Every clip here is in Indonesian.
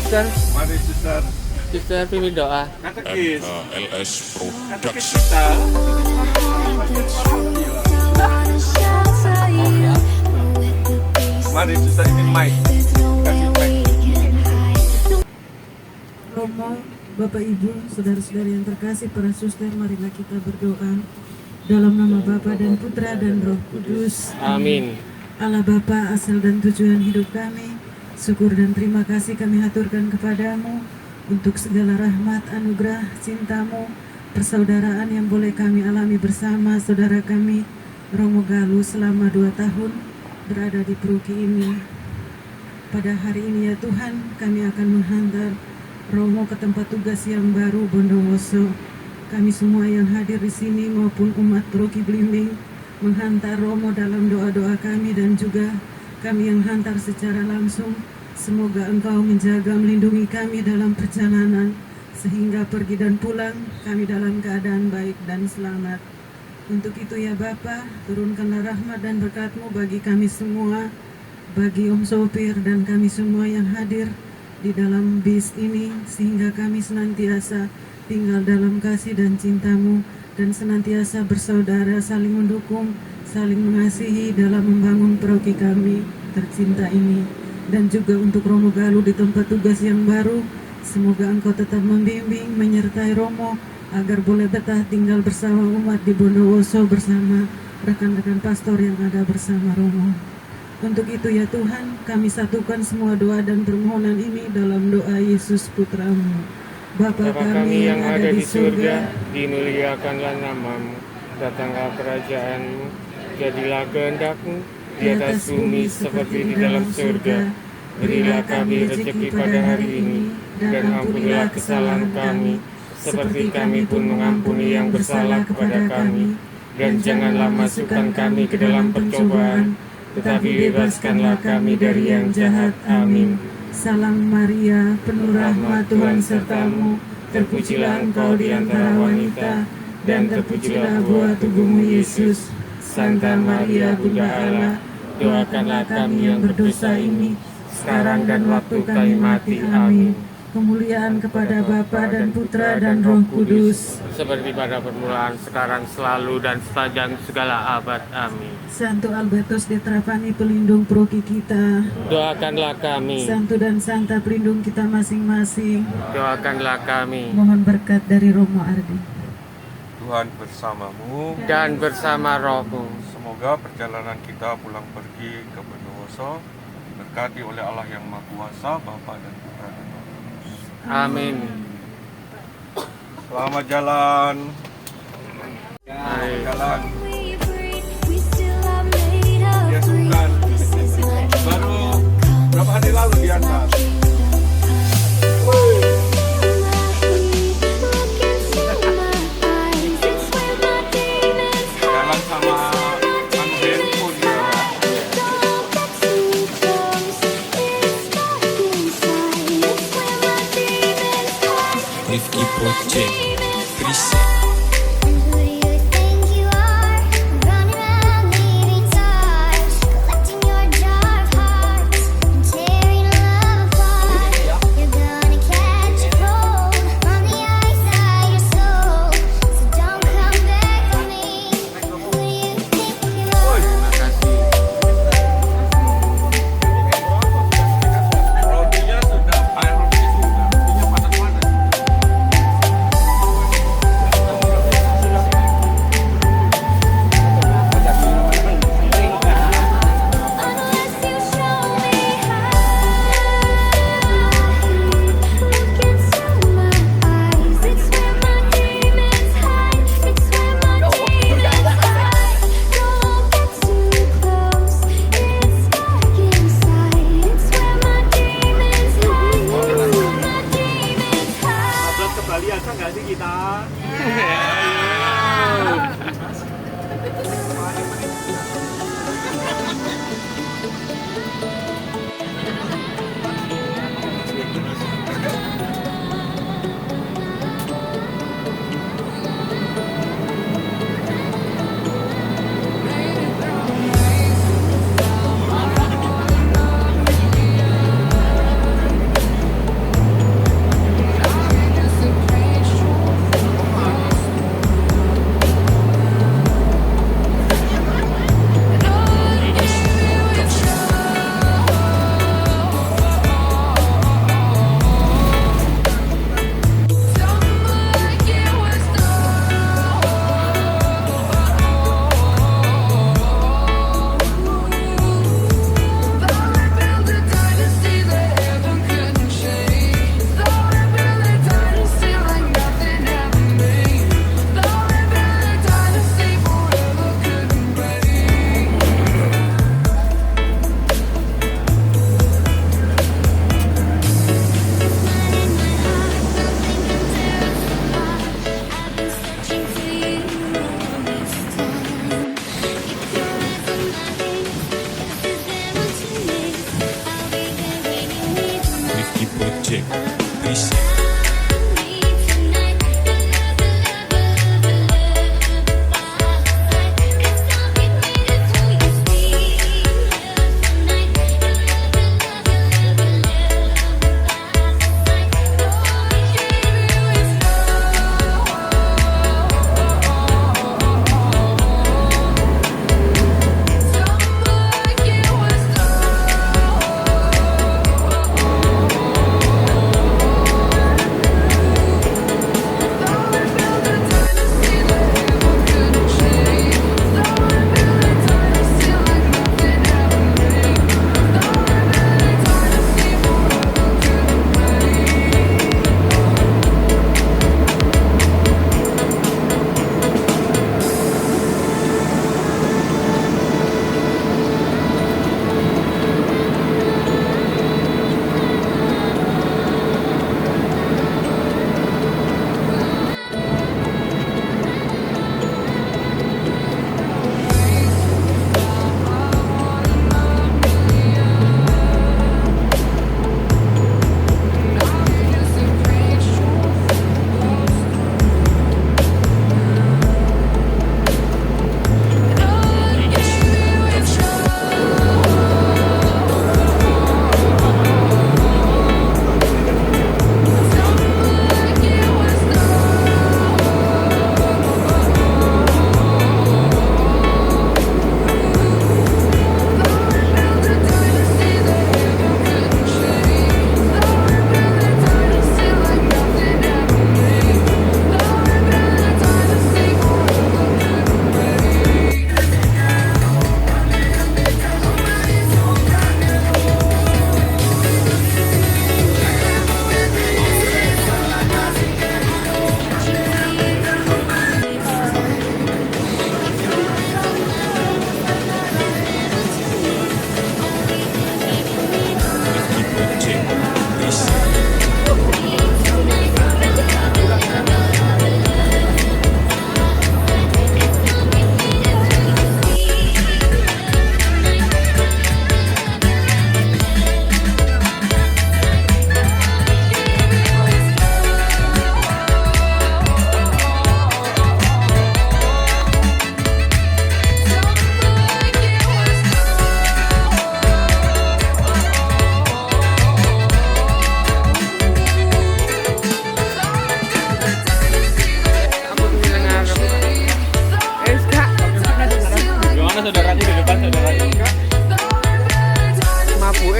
Suster. Mari suster. Suster pimpin doa. Katekis. LS Katekis Production. kita. Mari suster, ini mic. Kasih mic. Romo, Bapak Ibu, saudara-saudari yang terkasih, para suster, marilah kita berdoa dalam nama Bapa dan Putra dan Roh Kudus. Amin. Allah Bapa, asal dan tujuan hidup kami, syukur dan terima kasih kami haturkan kepadamu untuk segala rahmat, anugerah, cintamu, persaudaraan yang boleh kami alami bersama saudara kami Romo Galuh selama 2 tahun berada di Peruki ini. Pada hari ini ya Tuhan, kami akan menghantar Romo ke tempat tugas yang baru, Bondowoso. Kami semua yang hadir di sini maupun umat Peruki Blimbing menghantar Romo dalam doa-doa kami, dan juga kami yang hantar secara langsung. Semoga Engkau menjaga, melindungi kami dalam perjalanan, sehingga pergi dan pulang kami dalam keadaan baik dan selamat. Untuk itu ya Bapa, turunkanlah rahmat dan berkat-Mu bagi kami semua, bagi Om Sopir dan kami semua yang hadir di dalam bis ini, sehingga kami senantiasa tinggal dalam kasih dan cinta-Mu, dan senantiasa bersaudara, saling mendukung, saling mengasihi dalam membangun paroki kami tercinta ini. Dan juga untuk Romo Galuh di tempat tugas yang baru, semoga Engkau tetap membimbing, menyertai Romo agar boleh betah tinggal bersama umat di Bondowoso bersama rekan-rekan pastor yang ada bersama Romo. Untuk itu ya Tuhan, kami satukan semua doa dan permohonan ini dalam doa Yesus Putra-Mu. Bapa kami yang ada di surga, dimuliakanlah namamu, datanglah kerajaan-Mu, jadilah kehendak-Mu di atas bumi seperti di dalam surga. Berilah kami rezeki pada hari ini, dan ampunilah kesalahan kami, seperti kami pun mengampuni yang bersalah kepada kami. Dan janganlah masukkan kami ke dalam percobaan, tetapi bebaskanlah kami dari yang jahat. Amin. Salam Maria, penuh rahmat Tuhan sertamu, terpujilah engkau di antara wanita, dan terpujilah buah tubuhmu Yesus. Santa Maria, Bunda Allah, doakanlah kami yang berdosa ini, sekarang dan waktu kami mati. Amin. Kemuliaan kepada Bapa dan Putra dan Roh Kudus, seperti pada permulaan, sekarang, selalu, dan sepanjang segala abad. Amin. Santo Albertus de Trapani, pelindung paroki kita. Doakanlah kami. Santo dan Santa, pelindung kita masing-masing. Doakanlah kami. Mohon berkat dari Romo Ardi. Tuhan bersamamu. Dan bersama rohmu. Semoga perjalanan kita pulang pergi ke Bondowoso berkati oleh Allah yang Maha Kuasa, Bapa dan Putra dan Roh Kudus. Amin. Selamat jalan. Mari. Jalan. Ya sukan. Baru berapa hari lalu di atas. Jalan sama handphone ya. Rifki Project Preset. Rotinya sudah, rotinya sudah, rotinya panas-panas. Project Reset.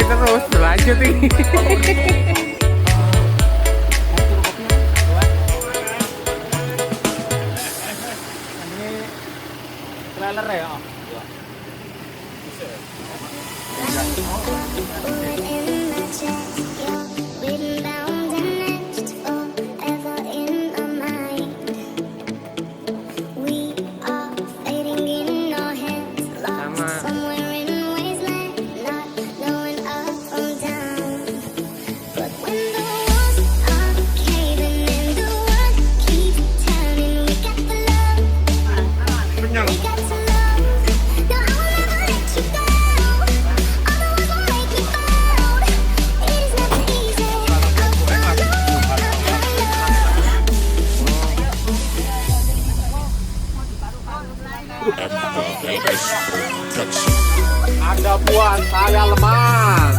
terus berlanjut ini. Trailer ya? Anda buat saya lemah.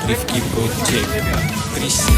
Rifki Project Reset.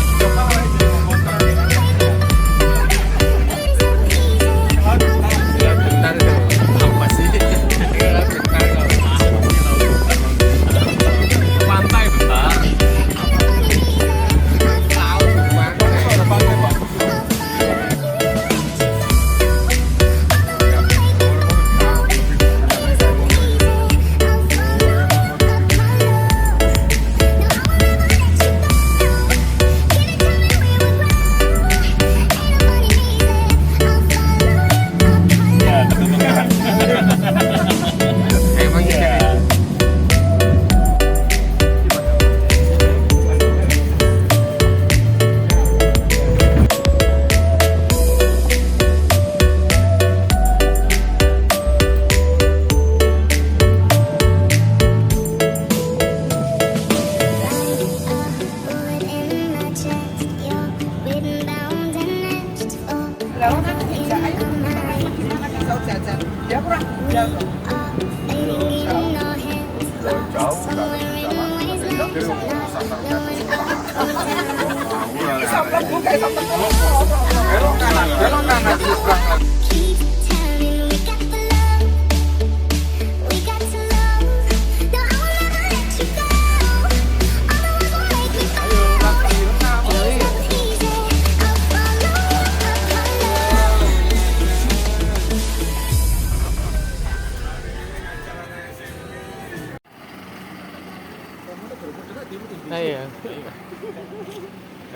Iya.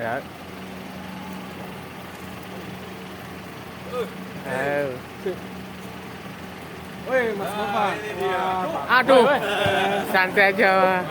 Ya. Woi, Mas Nova. Aduh, santai aja.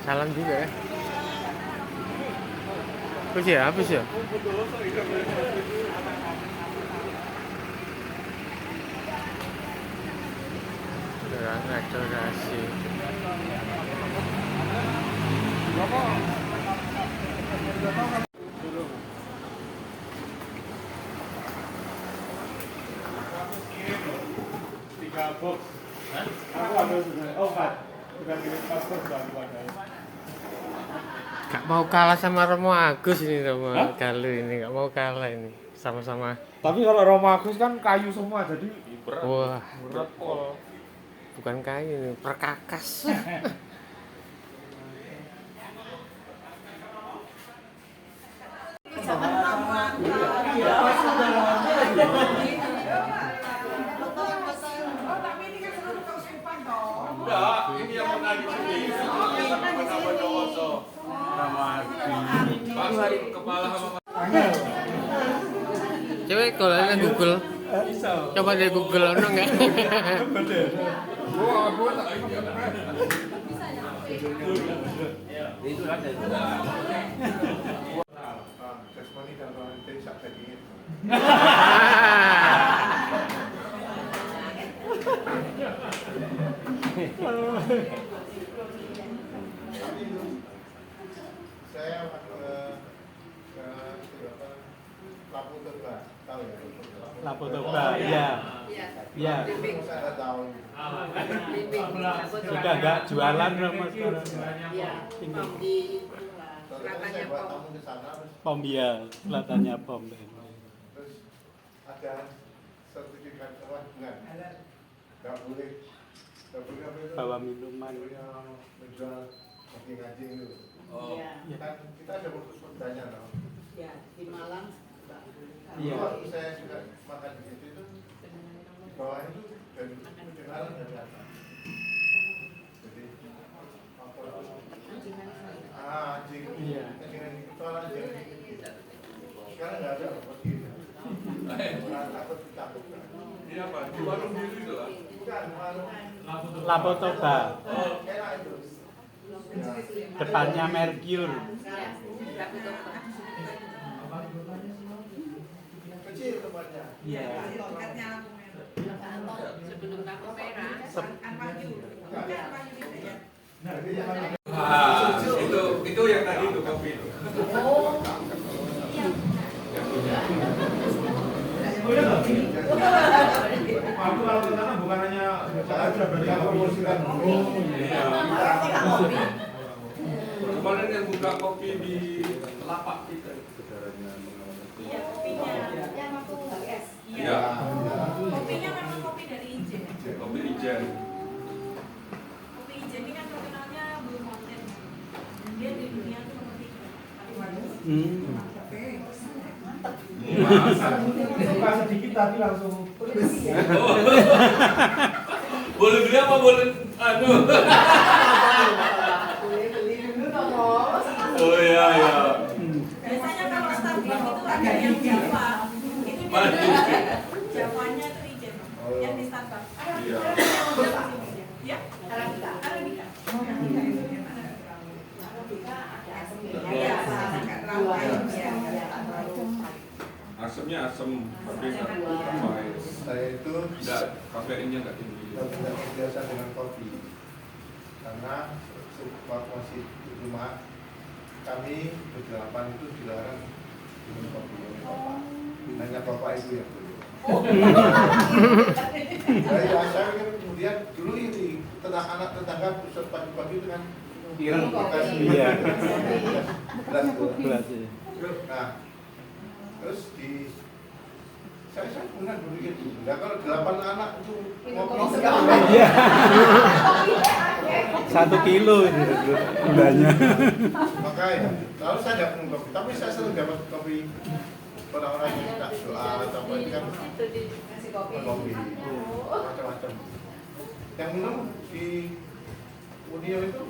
Salam juga ya. Habis ya? Kurang akselerasi. Gak mau kalah sama Romo Agus ini, Romo Galuh ini gak mau kalah ini, sama-sama. Tapi kalau Romo Agus kan kayu semua, jadi berat. Wah, Berat pol. bukan kayu ini, perkakas. Enggak, ini yang menagih sini. Nama Bondowoso. Kepala sama Coba kalau ada Google, coba dari Google ono nggak? Saya Lapu Toba, tahu ya? Lapo Toba, iya. Iya. Saya tahu. Sudah enggak jualan Romo sekarang. Terus saya buat tamu ke sana, Pom ya, kelihatannya pom. terus ada sertifikat enggak? Nggak boleh apa itu? Bawa minuman. Yang menjual anjing-anjing itu. Oh. Kan kita ada khusus perdanya, no? Ya, di Malang nggak boleh. Iya. Waktu saya juga makan di situ itu di bawah itu dari kedengaran dari atas. Jadi apa itu? Anjing. Iya. Anjing itu anjing. Sekarang nggak ada pergi. Orang takut. Ini apa? Di warung biru itu lah. Bukan warung. Lapo Toba. Enak itu. Ya. Depannya Mercure. Kecil tempatnya. Iya. Sebelum lampu merah, Jadi yang Itu yang tadi itu kopi. Aku kalau ke sana bukan hanya saya sudah berikan promosikan dulu. Kemarin yang buka kopi di lapak kita. iya kopinya yang waktu es. Iya. Kopinya memang kopi dari Ijen. Kopi Ijen. Kopi Ijen ini kan terkenalnya Blue Mountain. Dan dia di dunia itu nomor 3. Hmm. buka sedikit tadi langsung Boleh beli apa boleh anu? Oh iya iya. Biasanya kalau Starbucks itu ada yang Java, itu Javanya itu ijen, yang di Starbucks. Iya. Ya, Arabica. Arabica. Asemnya asem, tapi nggak pahit. saya itu Tidak, kafeinnya nggak tinggi. tidak terbiasa dengan kopi karena waktu masih di rumah kami berdelapan itu dilarang minum kopi oleh bapak. Hanya bapak itu yang boleh. Saya kan kemudian dulu ini anak tetangga pusat pagi-pagi itu kan Ireng. bekas Iya. beras tuh. Belas ya. Nah, terus saya pernah berpikir gitu. Nah, kalau 8 anak itu ngopi Iya. 1 kilo itu gulanya. makanya lalu saya tidak minum kopi, tapi saya sering dapat kopi orang-orang yang tak doa atau apa itu kan kopi macam-macam. Yang minum di Unio itu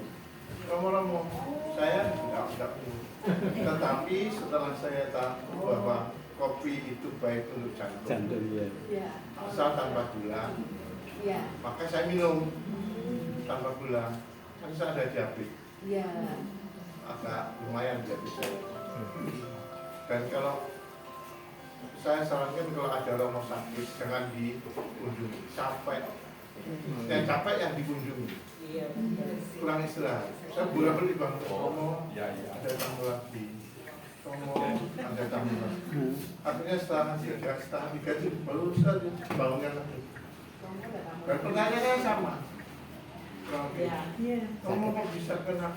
romo-romo, saya tidak minum. Tetapi setelah saya tahu bahwa kopi itu baik untuk jantung, Jantung ya. asal tanpa gula, maka saya minum tanpa gula. Kan saya ada diabetes, agak lumayan diabetes saya. Dan kalau saya sarankan kalau ada romo sakit jangan dikunjungi, capek. Yang capek yang dikunjungi, kurang istirahat. Saya bolak-balik bang, romo ada tamu lagi, romo ada tamu lagi. Artinya setengah 3 itu baru saya bangunkan lagi. Dan pertanyaannya sama. Kamu kok bisa kena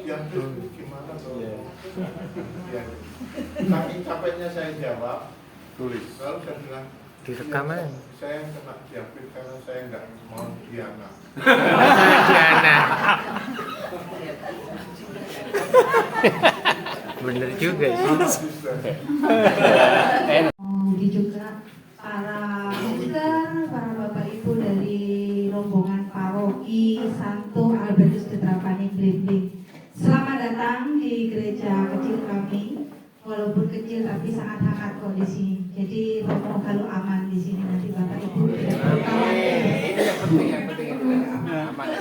diabetes gimana dong? Ya. Saking capeknya saya jawab, Tulis. lalu saya bilang, Direkam aja. saya kena diabetes karena saya nggak mau Diana. Diana. Bener juga sih. Mungkin juga para suster, para bapak ibu dari rombongan paroki Santo Albertus Tetrapani Blimbing. Selamat datang di gereja kecil kami. Walaupun kecil tapi sangat hangat kok di sini. Jadi romo kalau aman di sini nanti bapak ibu tidak perlu khawatir.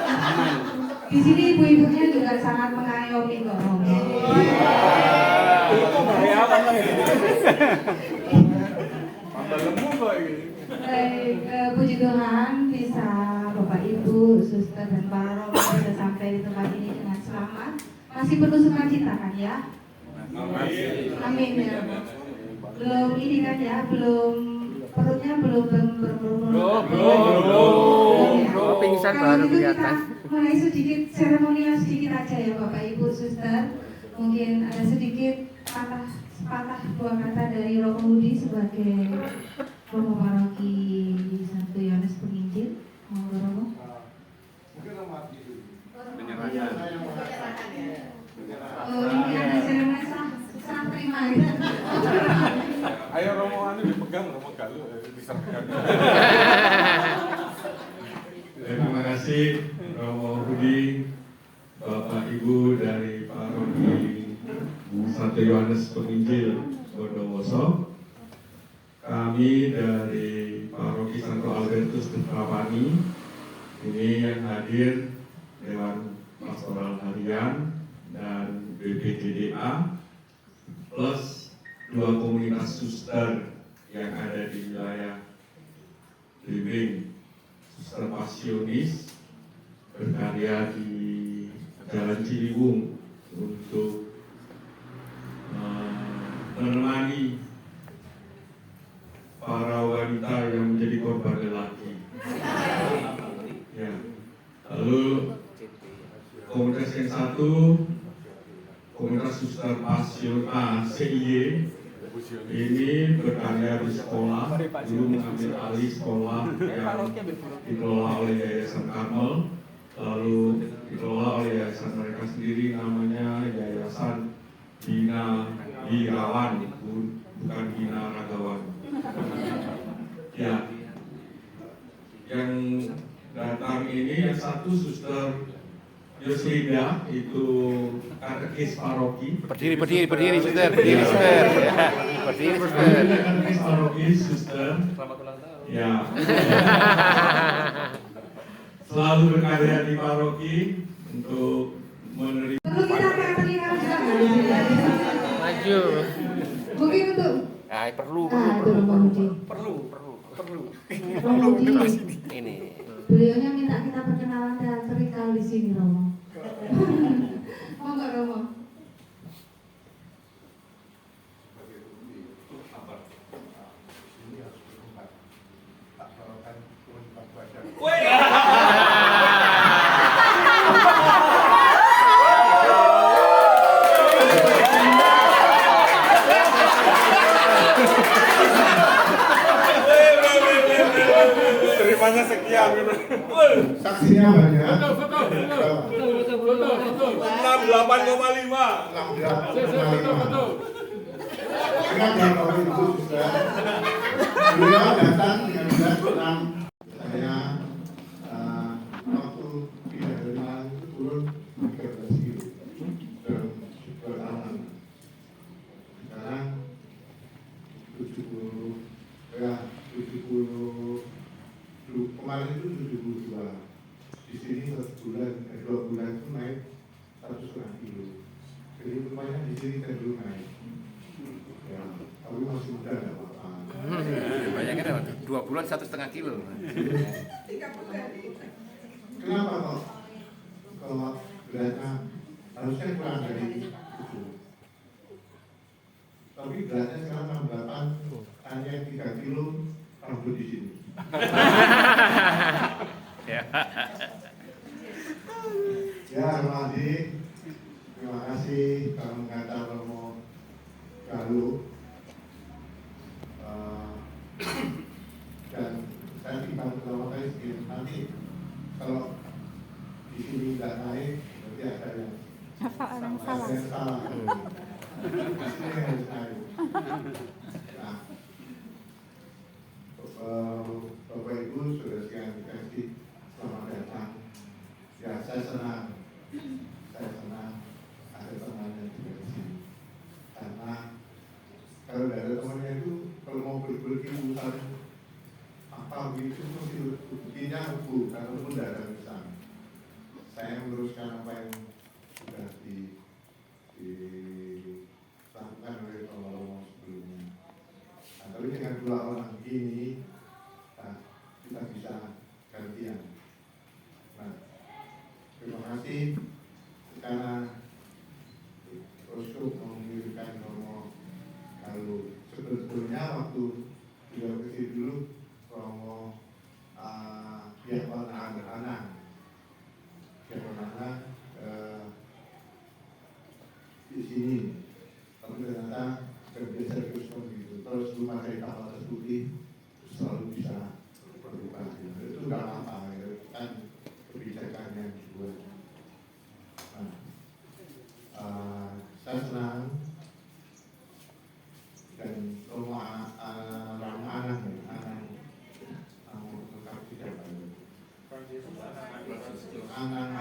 Aman. Di sini ibu-ibunya juga sangat mengayomi kok romo. Itu bahaya apa lagi? Tambah lemu kok ini. Baik, puji Tuhan bisa Bapak Ibu, suster dan para romo bisa sampai di tempat ini dengan selamat. Masih penuh sukacita kan ya? Amin ya. Belum ini kan ya, belum perutnya belum Pingsan Kalau baru gitu kita kelihatan. mulai sedikit seremonial sedikit aja ya Bapak Ibu suster. Mungkin ada sedikit patah dua kata dari Romo Budi sebagai Romo Paroki Santo Yohanes Penginjil. Monggo Romo. Mungkin mati dulu. Oh, ini ada seremoni serah terima gitu. Ayo Romo anu dipegang, Romo Galuh diserahkan. Terima kasih Romo Budi, Bapak Ibu dari Paroki Santo Yohanes Penginjil Bondowoso. Kami dari Paroki Santo Albertus Tetrapani ini yang hadir Dewan Pastoral Harian dan BPJDA plus 2 komunitas suster yang ada di wilayah Blimbing. Suster Pasionis berkarya di Jalan Ciliwung untuk menemani para wanita yang menjadi korban lelaki. Ya. Lalu komunitas yang satu, komunitas Suster Pasion CIY ini berkarya di sekolah, dulu mengambil alih sekolah yang dikelola oleh Yayasan Karmel, lalu dikelola oleh yayasan mereka sendiri namanya Yayasan Bina Birawan, bukan Bina Ragawan. Ya, yang datang ini yang satu Suster Yuslinda, itu katekis paroki. Berdiri, suster. Berdiri, suster. Berdiri, suster. Katekis paroki, Suster. Ya. Selalu berkarya di paroki untuk menerima. Perlu kita perlihatkan juga nggak di sini? Maju. Mungkin untuk Perlu. itu Romo Budi. Perlu. Romo Budi. Ini. Beliaunya minta kita perkenalan teatrikal di sini, Romo. Mau nggak, Romo? Terimanya sekian. Saksinya banyak. 68,5. 68,5. Dengan Bapak Ibu sudah beliau datang dengan berat tenang. Saya waktu pindah dari Malang itu turun 13 kilo dalam bertahanan. Sekarang 70 kemarin itu 72. Di sini 2 bulan itu naik 1,5 kilo. Jadi lumayan di sini cenderung naik. Ya, tapi masih muda nggak apa-apa. Bayangin apa tuh? 2 bulan 1,5 kilo. Kenapa kok kalau beratnya harusnya kurang dari 7? Tapi beratnya sekarang 68, hanya 3 kilo rambut di sini. Ya, Romo Adi, terima kasih kalau mengantar Romo Galuh. Dan saya tinggal beberapa kali segini. Nanti kalau di sini tidak naik, berarti ada yang salah. Di sini harus naik. Nah, Bapak Ibu sudah sekian dikasih selamat datang. Ya, saya senang ada temannya juga di sini. Karena kalau tidak ada temannya itu, kalau mau pergi urusan apa begitu mesti buktinya aku, kalau pun tidak ada urusan. Saya meluruskan apa yang sudah dilakukan oleh Romo sebelumnya. Nah, tapi dengan 2 orang ini, kita bisa gantian. Nah, terima kasih. Sekarang Uskup mengirimkan Romo Galuh. Sebetulnya waktu beliau kesini dulu, Romo Diakon anak-anak di sini. Tapi ternyata bergeser ke Uskup gitu. Terus rumah saya kapal terputih selalu bisa berubah. Itu nggak apa-apa, kan kebijakannya juga. Saya senang dan Romo anak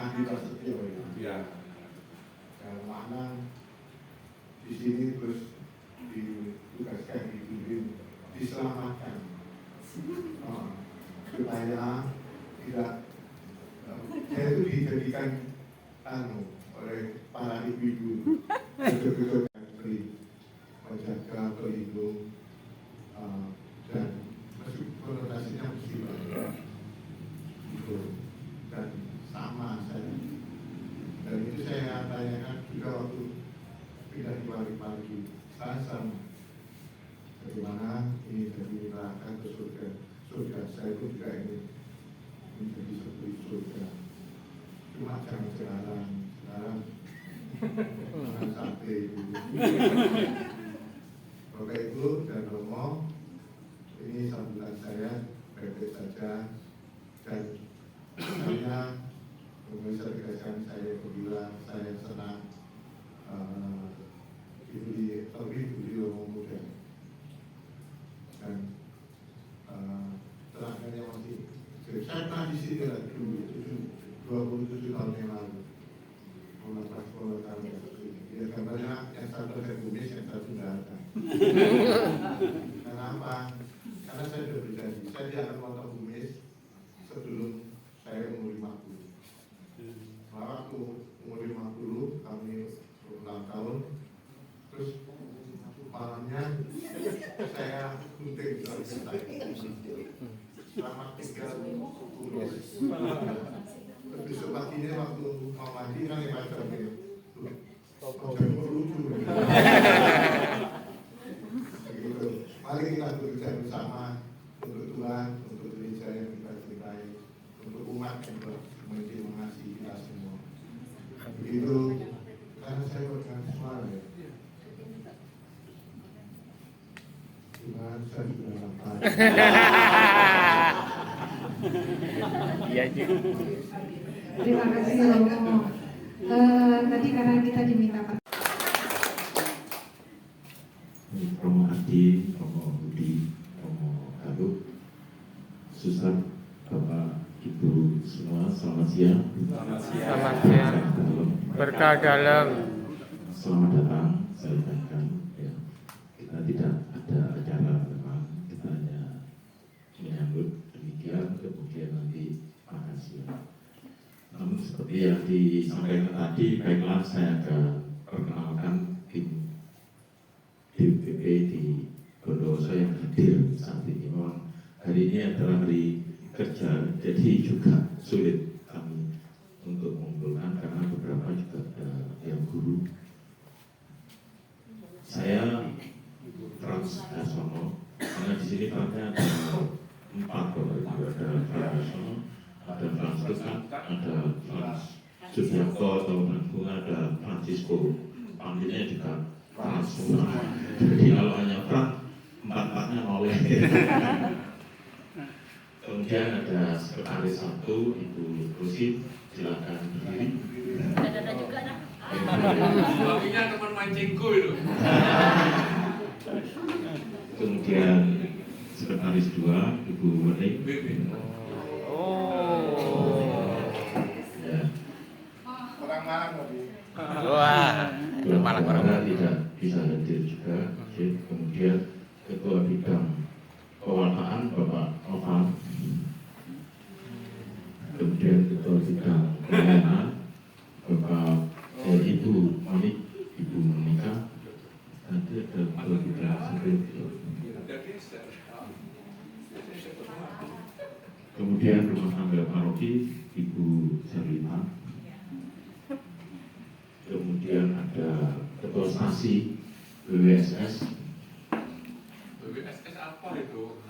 Adi Prasetyo ya. Dan Romo di sini terus ditugaskan diselamatkan supaya tidak dia itu dijadikan oleh para ibu-ibu betul-betul menjaga pelindung dan konotasinya musibah itu dan sama saya, dan itu saya tanyakan juga waktu pindah di pagi-pagi. Saya sama bagaimana ini dari neraka ke surga. Saya pun juga ingin menjadi seperti surga, cuma jangan sekarang sampai dulu. Bapak Ibu dan Romo, ini sambutan saya baik-baik saja, dan saya pemirsa dikasihkan saya bilang saya senang itu di Romo muda, dan yang masih saya pernah di sini lah dulu 27 tahun yang lalu mengenai sekolah tahun ya gambarnya yang satu ada kumis yang satu nggak ada. Kenapa? Karena saya sudah berjanji saya tidak akan potong kumis sebelum saya umur 50. Waktu umur 50 kami ulang tahun terus malamnya saya gunting selama 3 kumis. Terus besok paginya waktu mau mandi kan yang pacar gitu. Mari kita bekerja bersama untuk Tuhan, untuk gereja yang kita cintai, untuk umat yang memiliki mengasihi kita semua. Begitu, karena saya berkan suara ya. Tuhan, saya sudah lapar. Iya juga. Terima kasih Romo. Tadi karena kita diminta Romo Adi, Romo Budi, Romo Galuh, Suster, Bapak, Ibu semua, selamat siang. Selamat siang. Berkah dalam. Selamat datang, saya ucapkan ya. Kita tidak ada acara memang, kita hanya menyambut demikian, kemudian nanti makan siang. Namun seperti yang disampaikan tadi, baiklah saya akan perkenalkan tim DPP di Bondowoso yang hadir saat ini. Memang hari ini adalah hari kerja, jadi juga sulit kami untuk mengumpulkan karena beberapa juga ada yang guru. Saya Frans Dasono, karena di sini Fransnya ada 4 Bapak Ibu, ada Frans Dasono, ada Frans Tekan, ada Frans Subiakto atau Bunga, ada Francisco, panggilnya juga Frans semua. Jadi kalau hanya Frans, 4-4-nya oleh. Kemudian ada sekretaris 1, Ibu Rusin, silakan berdiri. Ada juga nah. Suaminya teman mancingku itu. Kemudian sekretaris 2, Ibu Wening. Ya. Orang Malang tadi. Wah, Malang orang tidak bisa hadir juga. Kemudian Ketua Bidang Pewartaan Bapak Novan. Kemudian Ketua Bidang Pelayanan Bapak Ibu Monik, Ibu Monika. Nanti ada Ketua Bidang Sekretariat. Kemudian Rumah Tangga Paroki Ibu Zerlina. Kemudian ada Ketua Stasi WWSS. WWSS apa itu?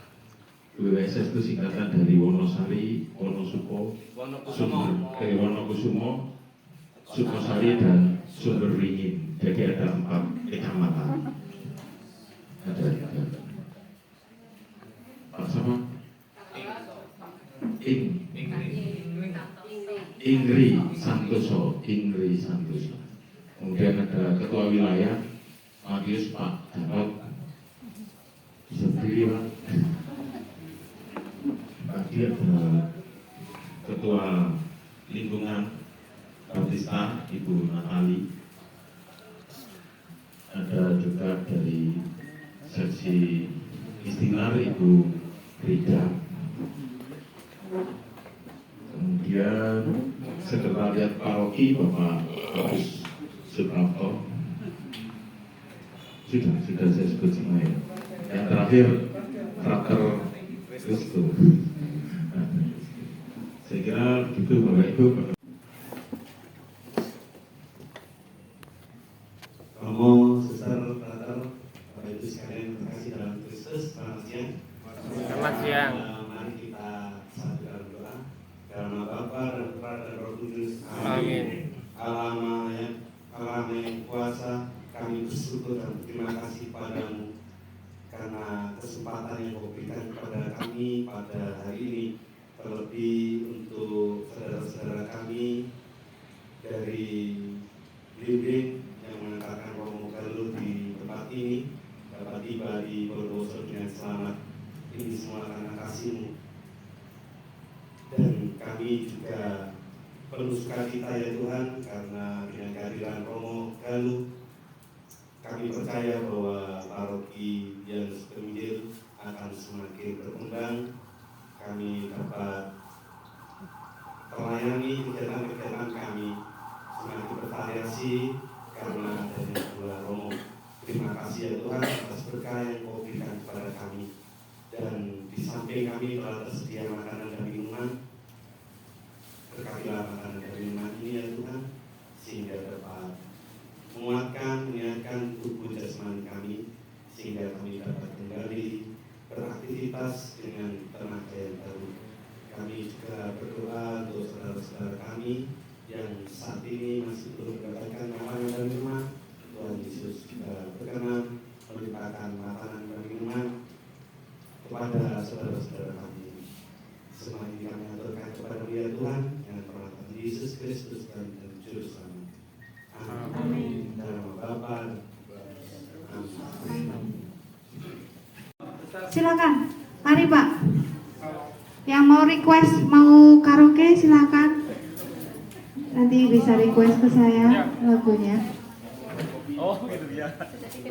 WWSS itu singkatan dari Wonosari, Wonosuko, Wonokusumo, Sukosari dan Sumberwingin. Jadi ada 4 kecamatan. Ada Pak sama Ingri Santoso. Kemudian ada Ketua Wilayah Matius Pak Jarot. Bisa berdiri Pak. Tadi ada Ketua Lingkungan Baptista Ibu Natali. Ada juga dari seksi Istinar Ibu Rida. Kemudian Sekretariat Paroki Bapak Agus Suprapto. Sudah saya sebut semua ya. Yang terakhir Frater Kristo. Saya kira gitu Bapak Ibu. Romo, Suster, Frater, Bapak Ibu sekalian, terima kasih dalam Kristus. Selamat siang. Selamat siang. Mari kita satu dalam doa. Dalam nama Bapa dan Putra dan Roh Kudus. Amin. Allah yang kuasa, kami bersyukur dan berterima kasih padamu karena kesempatan yang kau berikan kepada kami pada hari ini, terlebih untuk saudara-saudara kami dari Blimbing yang mengantarkan Romo Galuh di tempat ini dapat tiba di Bondowoso dengan selamat. Ini semua karena kasih-Mu. Kami juga penuh sukacita ya Tuhan, karena dengan kehadiran Romo Galuh, kami percaya bahwa paroki yang Penginjil akan semakin berkembang. Kami dapat melayani kegiatan-kegiatan kami semakin bervariasi karena adanya dua Romo. Terima kasih ya Tuhan atas berkah yang Kau berikan kepada kami. Dan di samping kami telah tersedia makanan dan minuman, berkatilah makanan dan minuman ini ya Tuhan, sehingga dapat menguatkan, menyehatkan tubuh jasmani kami, sehingga kami dapat kembali beraktivitas dengan tenaga yang baru. Kami juga berdoa untuk saudara-saudara kami yang saat ini masih belum mendapatkan makanan dan minuman. Tuhan Yesus juga berkenan melimpahkan makanan dan minuman kepada saudara-saudara kami. Semua ini kami aturkan kepada Dia Tuhan yang perhatian Yesus Kristus dan Juru Selamat. Amin. Dalam nama Bapa dan Amin. Silakan, mari Pak. Yang mau request mau karaoke silakan. Nanti bisa request ke saya lagunya. Oh, gitu dia.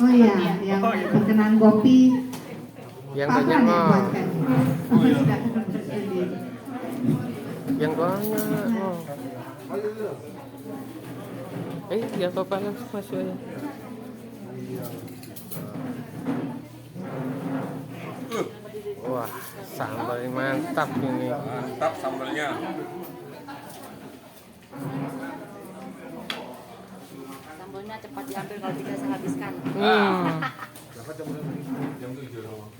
Oh iya, yang berkenan kopi. Yang Pak banyak Afan mah. buatkan. Oh, tidak. Yang banyak mah. Ya apa-apa lah, masuk aja. Wah, sambal ini mantap ini. Mantap sambalnya. Sambalnya cepat diambil kalau tidak saya habiskan. Jam 7 loh.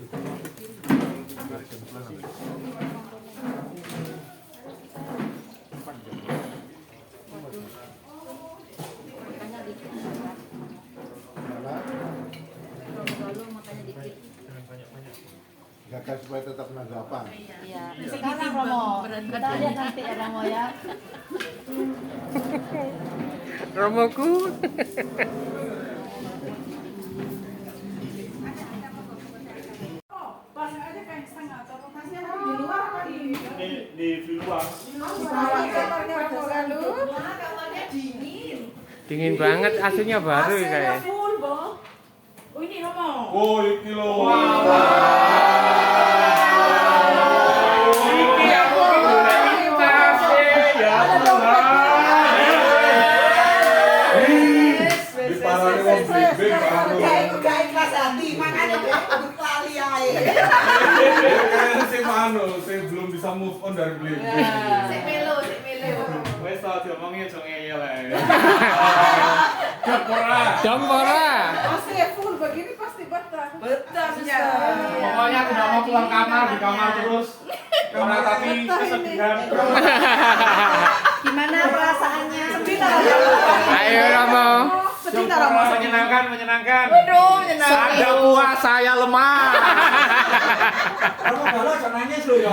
Makanya dikit. Lalu makanya dikit. Jaga supaya tetap nagapan. Iya. Sekarang Romo, kita lihat nanti ya Romo ya. Romoku. Di luar. Dingin banget, AC-nya baru ya kayak. Oh ini Romo. Oh, ini loh. Iki aku golek AC ya Tuhan. Di parane wong blimbing karo. Gak ikhlas hati, makanya dia lali ae. Kayaknya sing sing belum bisa move on dari blimbing. Sik melo. Wes tak diomongi aja ngeyel ae. Dompora. Pasti full begini pasti betah. Betah ya. Pokoknya aku udah mau keluar kamar, di kamar terus. Karena tapi kesedihan. Gimana perasaannya? Ayo Romo. Menyenangkan. Waduh, menyenangkan. Anda puas, saya lemah. Kamu galau jangan nangis loh ya.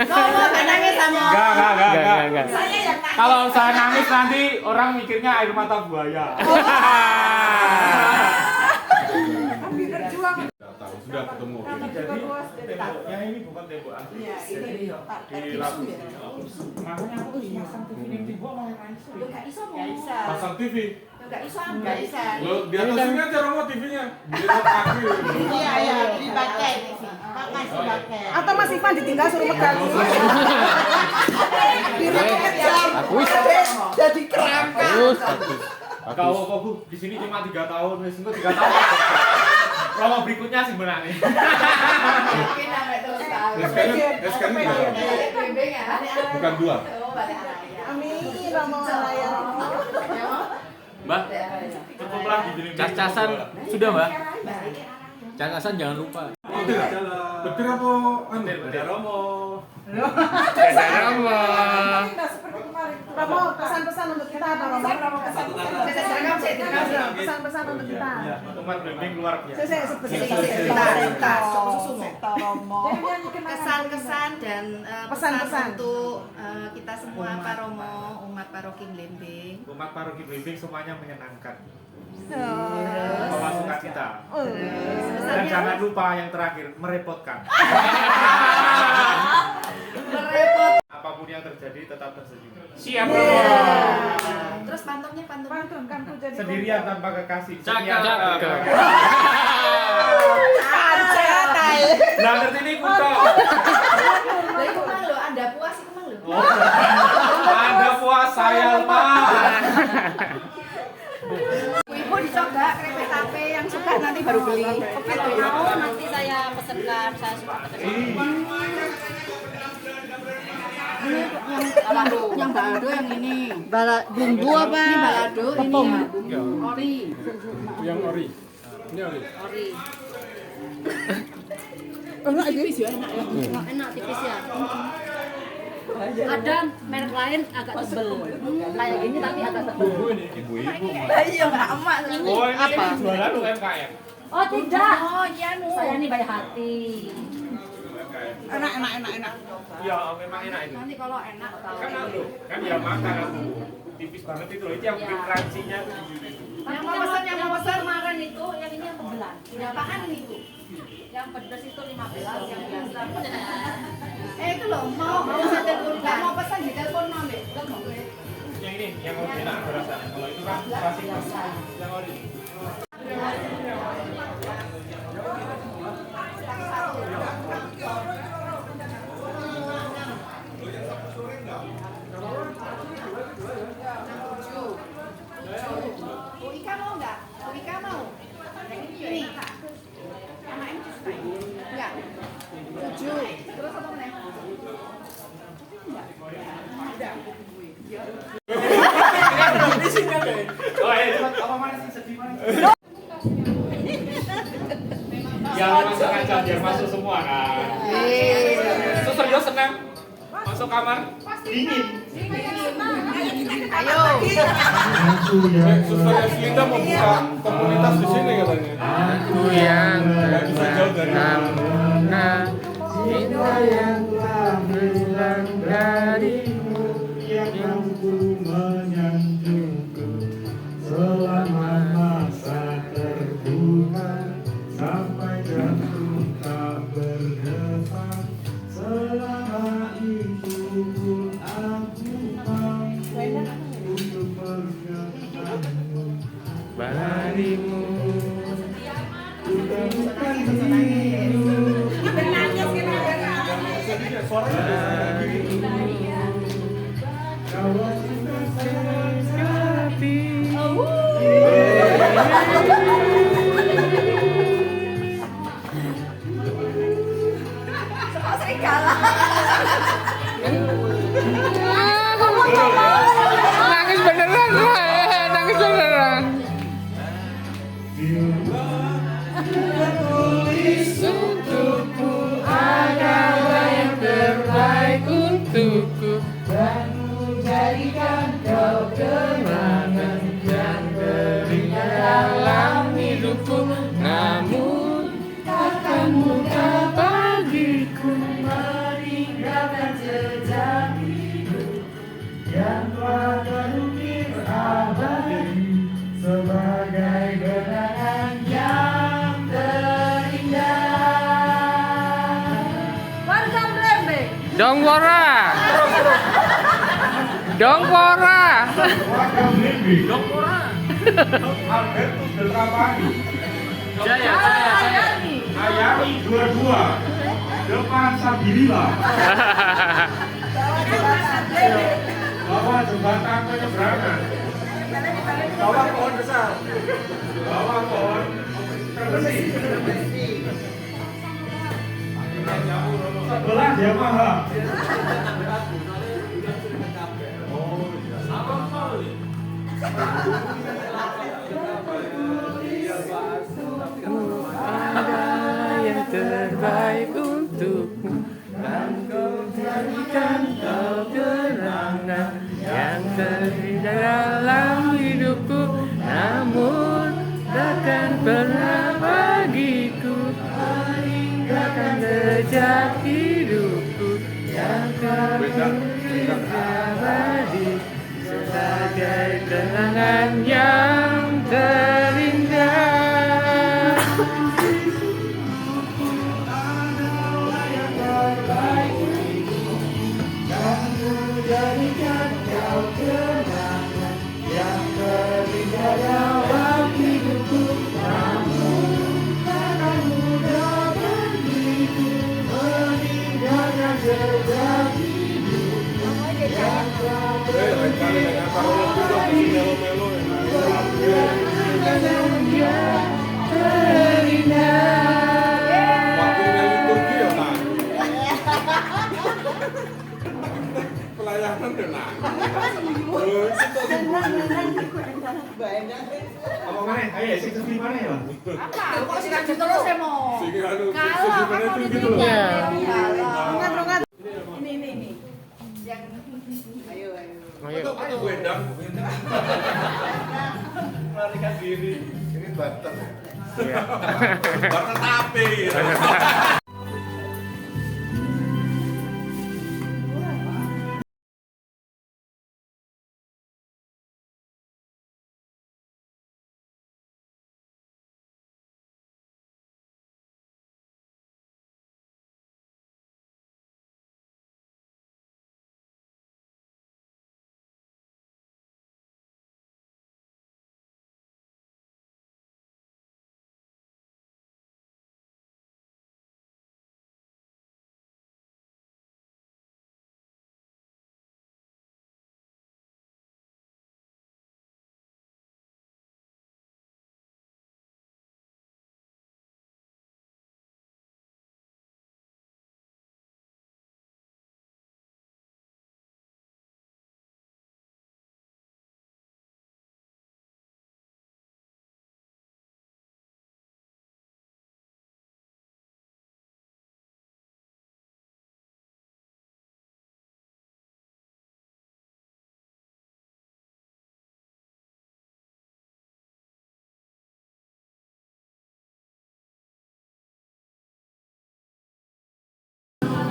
Romo gak nangis sama. Enggak. Saya yang nangis. Kalau saya nangis nanti orang mikirnya air mata buaya. Tapi berjuang. Tahu sudah ketemu. Jadi temboknya ini bukan tembok asli. Iya, ini Di lapis. Makanya aku tuh pasang TV di tembok malah nangis. Lu gak iso mau. Pasang TV. Gak iso ambil. Lo di atas sini aja Romo TV-nya. Di atas kaki. Iya, dipakai. Makasih pakai. Atau Mas Ivan ditinggal suruh megang. Aku Jadi kerangka. Kau kok Bu, di sini cuma 3 tahun, wis engko 3 tahun. Romo berikutnya sih benane. Mungkin sampai terus tahun. SKN bukan 2. Amin, Romo Raya Romo. Mbak, cukuplah di Cas-casan sudah Mbak? Cas-casan jangan lupa. Betul apa? Beda Romo. Beda Romo. Romo, pesan-pesan untuk kita apa Romo? Pesan-pesan untuk kita. Umat blimbing luar biasa. Kesan-kesan dan pesan Pesan-pesan. untuk kita semua apa Romo, umat paroki Blimbing. Umat paroki blimbing semuanya menyenangkan. Terus. Pemasukan kita. Dan jangan lupa yang terakhir, merepotkan. Merepot. Apapun yang sendiri tetap tersenyum. Siap. Terus pantunnya Pantun kan ku jadi Sendirian tanpa kekasih. Cakep. Lah ngerti ini kuto. Lah iku mang lho, Anda puas iku mang lho. Anda puas saya mah. Ibu dicoba krepek tape yang suka nanti baru beli. Kalau mau nanti saya pesenkan, saya suka pesenkan. Yang balado yang ini. Bumbu apa? Ini balado ini ya. Ori. Yang ori. Ini ori. Ori. Enak tipis ya, enak ya. Enak tipis ya. Ada merek lain agak tebel. Kayak gini tapi agak tebel. Ibu-ibu. Iya enggak emak. Oh, ini apa? Jualan UMKM. Oh tidak. Oh iya nu. Saya ini baik hati. enak. Iya, memang enak itu. Nanti kalau enak tahu. Kan ya makan aku. Tipis banget itu loh. Itu yang bikin crunchy-nya tuh di sini. Yang mau pesan kemarin itu yang ini yang tebelan. Yang apaan itu? Yang pedas itu 15, yang biasa. Itu loh, mau saya telepon, nggak mau pesan di telepon mau deh, nggak mau gue. Yang ini, yang enak aku rasa. Kalau itu kan klasik yang ori. Ika mau nggak? Ika mau? Ini. Sama ini suka ini? Enggak. 7. Terus apa nih? Oh iya, apa mana sih sedih mana? Ya memang sengaja biar masuk semua kan. Suster yo senang masuk kamar dingin. Ayo. Suster Eslinda mau buka komunitas di sini katanya. Aku yang terpesona, cinta yang telah hilang darimu, yang ku menyanjungku selama masa terbuka sampai jantung tak berdetak. Selama itu pun aku mampu untuk mengenangmu barimu. Bukan hidup kalau kita sekapi. Kok serigala? Nangis beneran, nangis beneran. Tulis untukku adalah yang terbaik untukku, dan menjadikan kau kenangan yang terindah dalam hidupku. Namun takkan mudah bagiku meninggalkan jejak hidup yang telah terukir abadi sebagai kenangan yang terindah. Warga Blembing. Dongwara, Dongwara, Dongkora. Albertus Delrapani. Jaya. Ayani 22. Depan Sabilillah. Bawah jembatan penyeberangan. Bawah pohon besar. Bawah pohon terbesi. Sebelah Yamaha. Ada yang terbaik untukmu, dan kau jadikan kau kenangan yang terindah dalam hidupku. Namun takkan pernah bagiku meninggalkan jejak hidupku yang terindah abadi sebagai kenangan yang terindah. Pelayanan tenang. Apa mana? Ayo, sing di mana ya? Apa? Kok sih lanjut terus ya mau? Kalau kamu gitu loh. Iya. Ini. Yang ayo. Ayo gendang. Melarikan diri. Ini Banten. Iya. Banten tapi.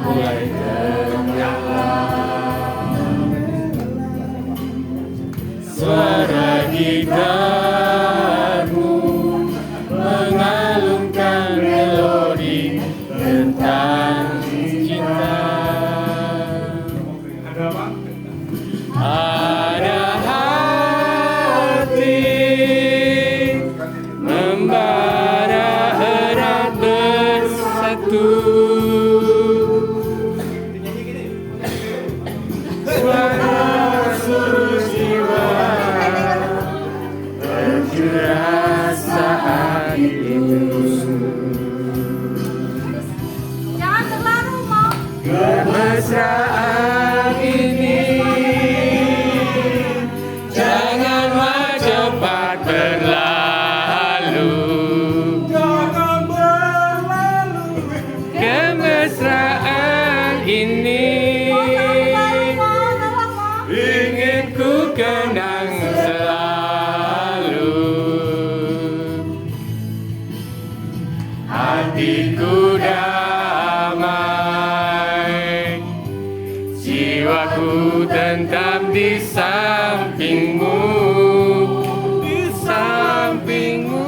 Mulai suara gitarmu mengalunkan melodi tentang cinta. Ada hati membara erat bersatu. Suara seluruh jiwa tercurah saat itu. Jangan terlalu mau. Kemesraan ini janganlah cepat berlalu. Jangan berlalu. Kemesraan ini ingin ku kenang selalu. Hatiku damai, jiwaku tetap di sampingmu, di sampingmu.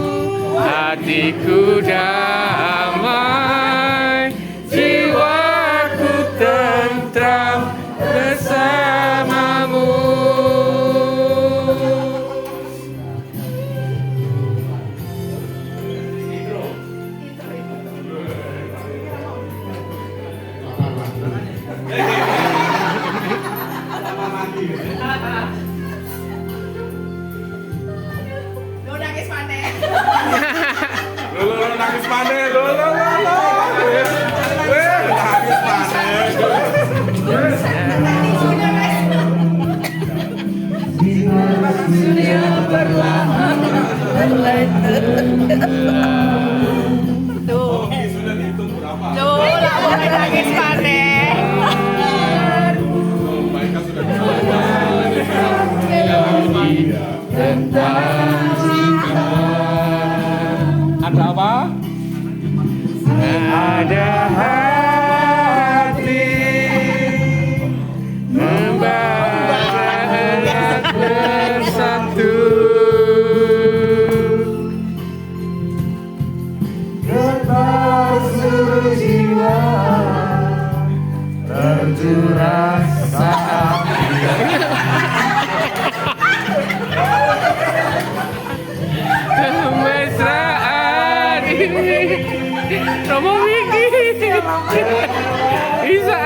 Hatiku damai, jiwaku tentram bersamamu. Lo nangis mana? Lo nangis mana? Lo. Nangis mana? Sudah perlahan mulai Tuh. Sudah dihitung berapa? Tuh, lah boleh nangis mana? Mereka sudah tentang cinta. Ada apa? Ada hati membara erat bersatu. Getar seluruh jiwa tercurah saat kemesraan ini. Romo Miki Isa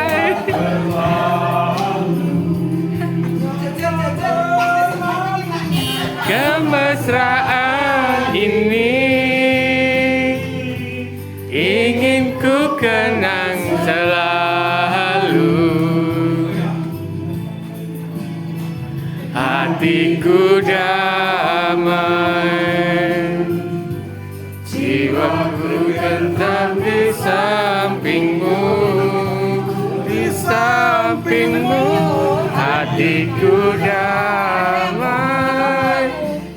sampingmu, hatiku damai,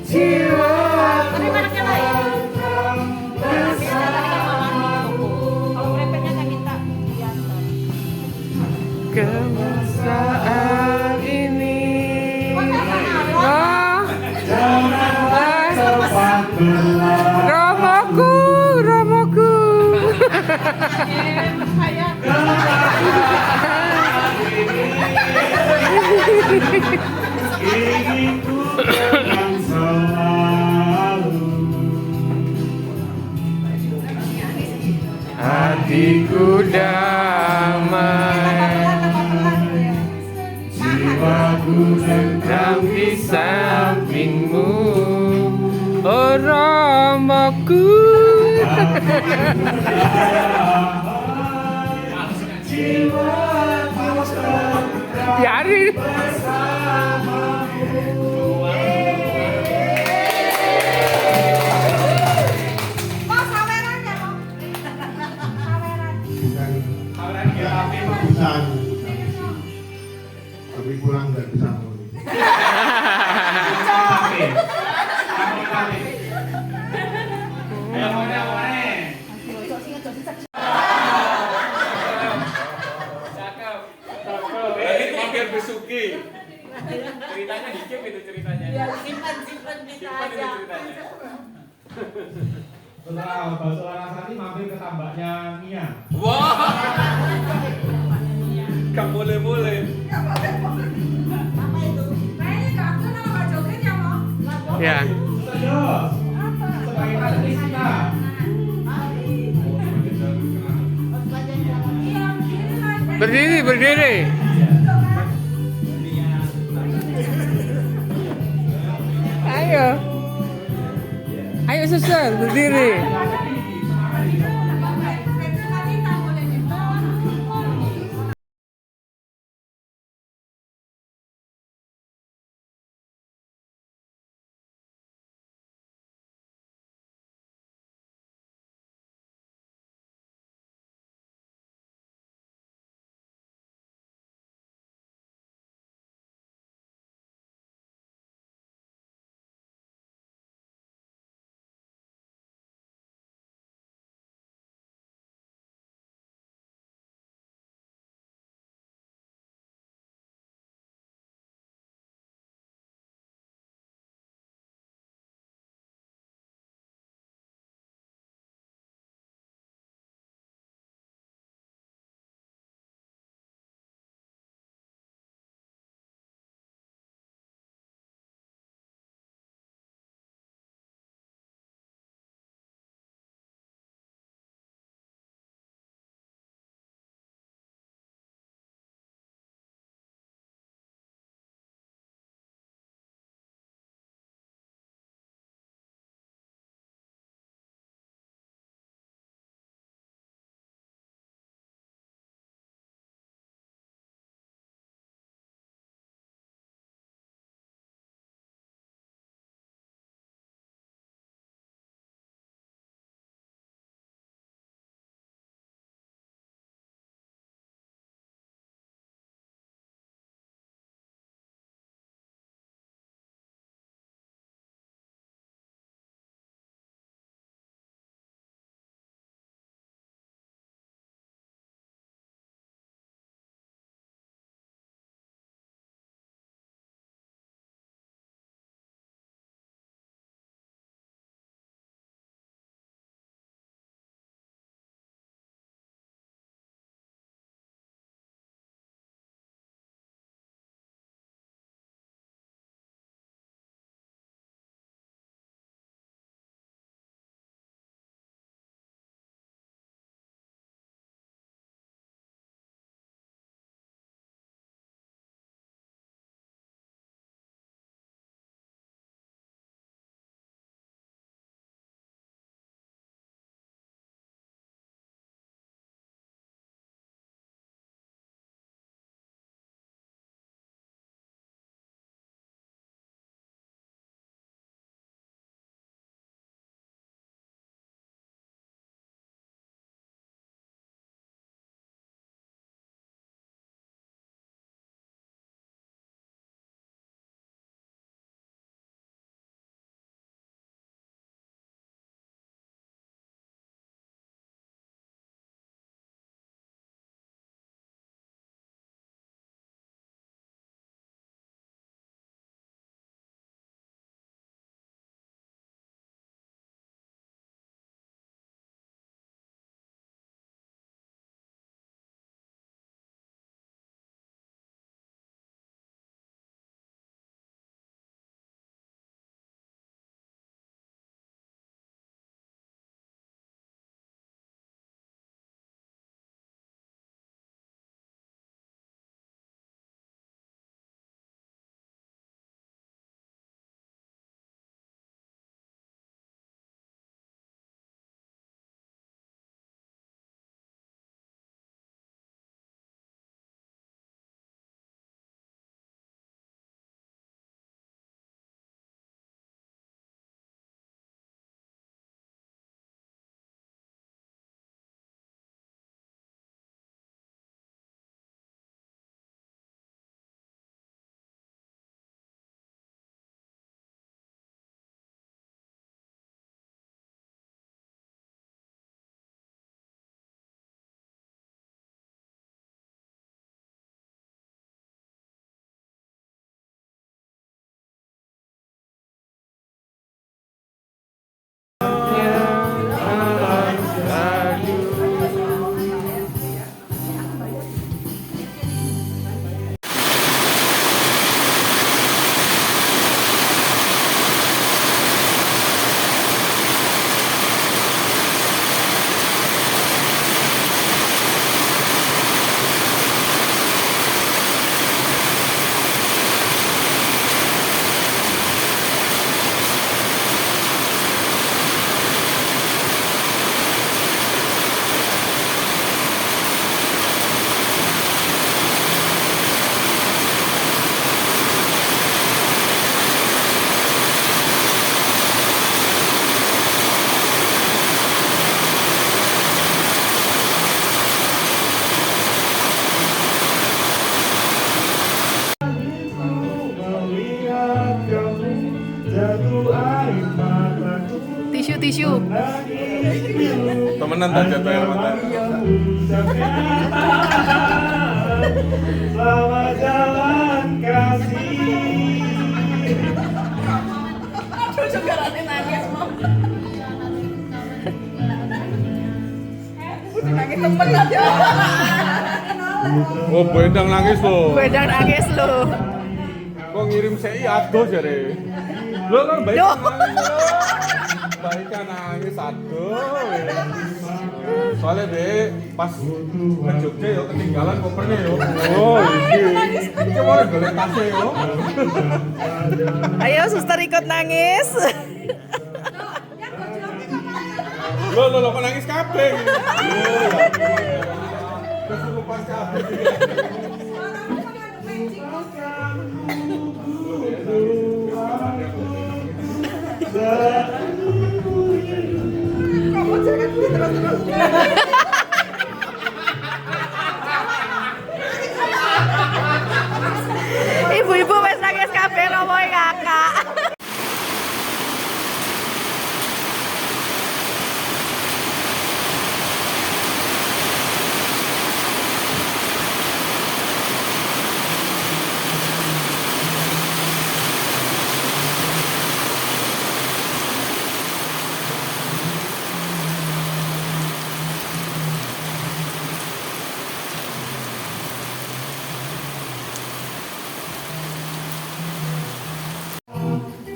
jiwa kemesraan ini. Romoku, Romoku. Ingin ku pegang selalu, hatiku damai, jiwaku tentram di sampingmu, oh Romoku. Biarin. Tapi pulang nggak bisa mudik. Mampir besuki. Ceritanya dikit itu ceritanya. Ya, simpan bisa Simpan itu aja. ceritanya. Setelah bakso Larasati mampir ke tambaknya Mia. Wah. Gak boleh-boleh. Ya. Serius. Sebagaimana kita. Berdiri, berdiri. Ayo. Ayo susul, berdiri. tisu. Temenan tak jatuh air mata. Selamat jalan kasih. Aduh, juga rame nangis mau. Udah nangis temen aja. Oh, Bendang nangis lo. Bendang nangis lo. Kok ngirim CI aduh jare. Lo kan baik nangis lo. Baik kan nangis aduh. Soalnya deh pas ke Jogja yo ketinggalan kopernya yo. Oh, iki. Iki mau golek tasnya yo. Ayo suster ikut nangis. Lo kok nangis kabeh. Kesurupan kabeh. Ibu-ibu wis nangis kabeh romoe kakak.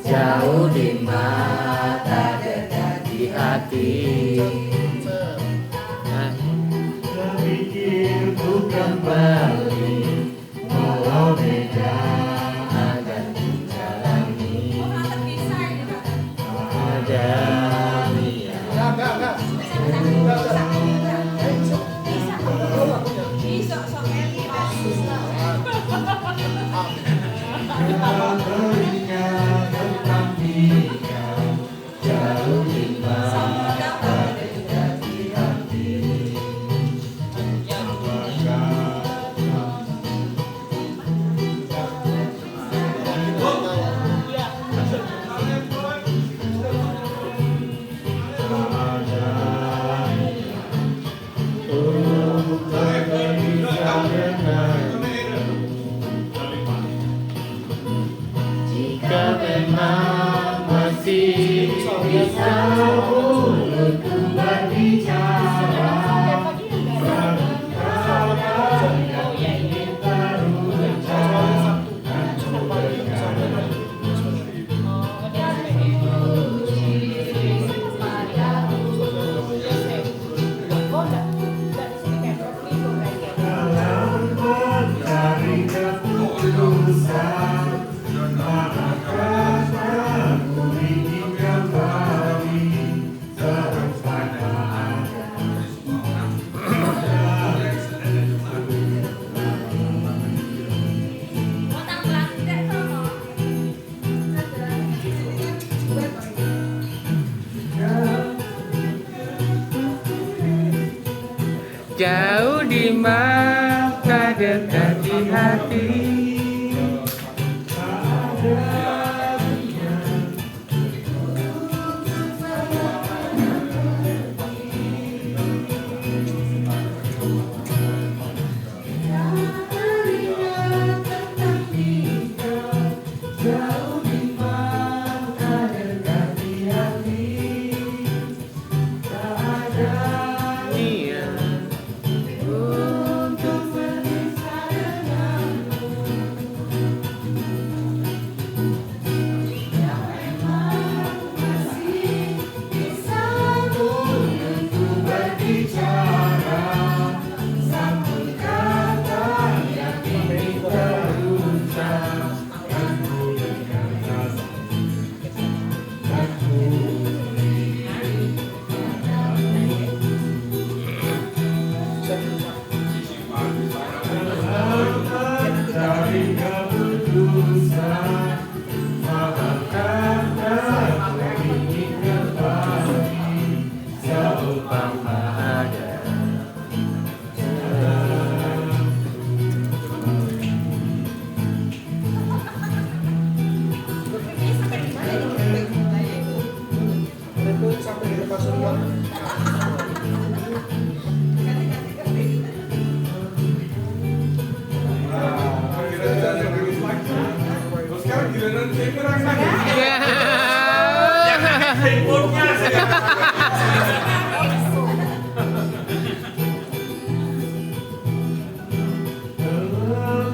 Jauh di mata, dekat di hati. Terpikir untuk kembali, walau beda akan dijalani. Ada jika memang masih bisa mulutku berbicara, kata-kata yang ingin terucap aku berkata. Dalam mencari keputusan, jauh di mata, dekat di hati. handphonenya saya.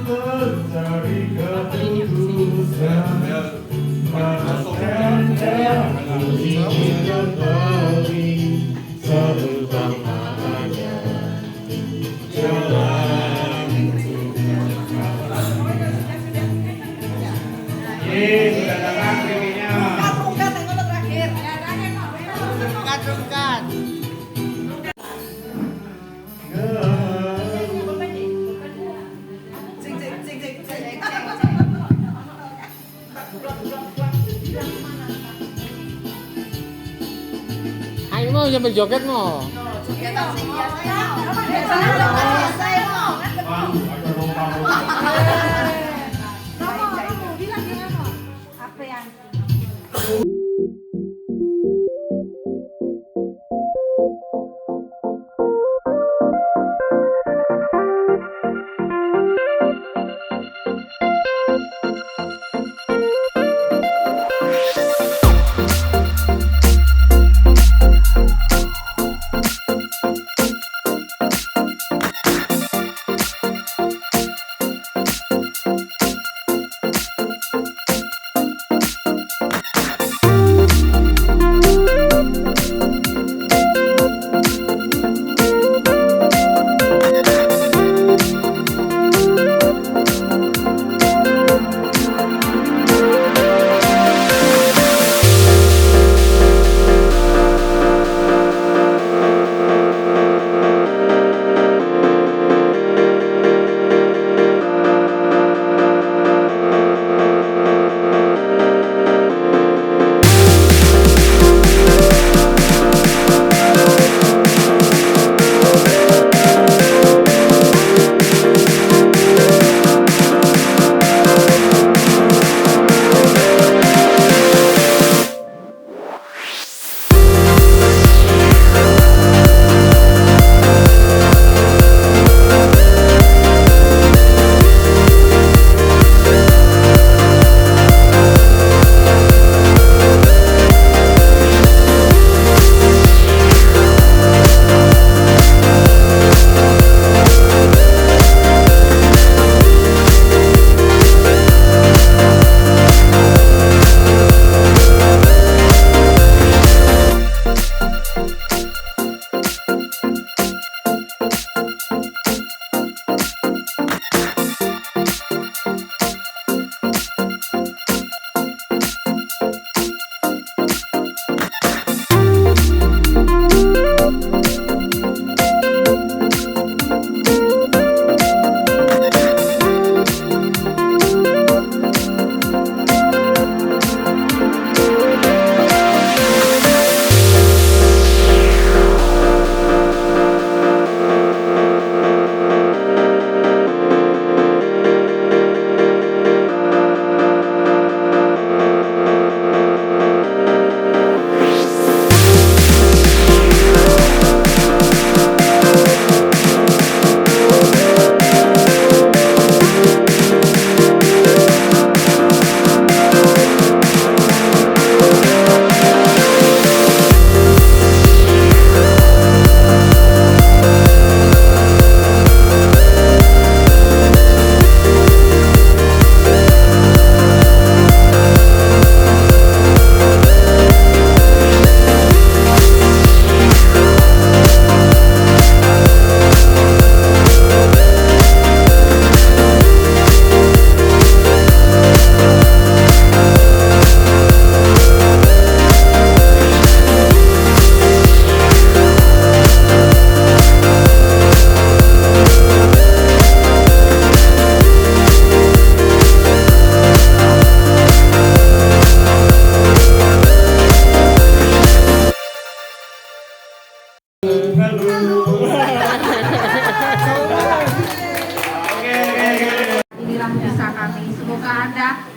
Mencari ketulusan bahkan puji kembali selama ada jalan sudah datang kriminya. Rungkat tengok terakhir. Rungkat. Ayo mau sambil joget mau. Apa yang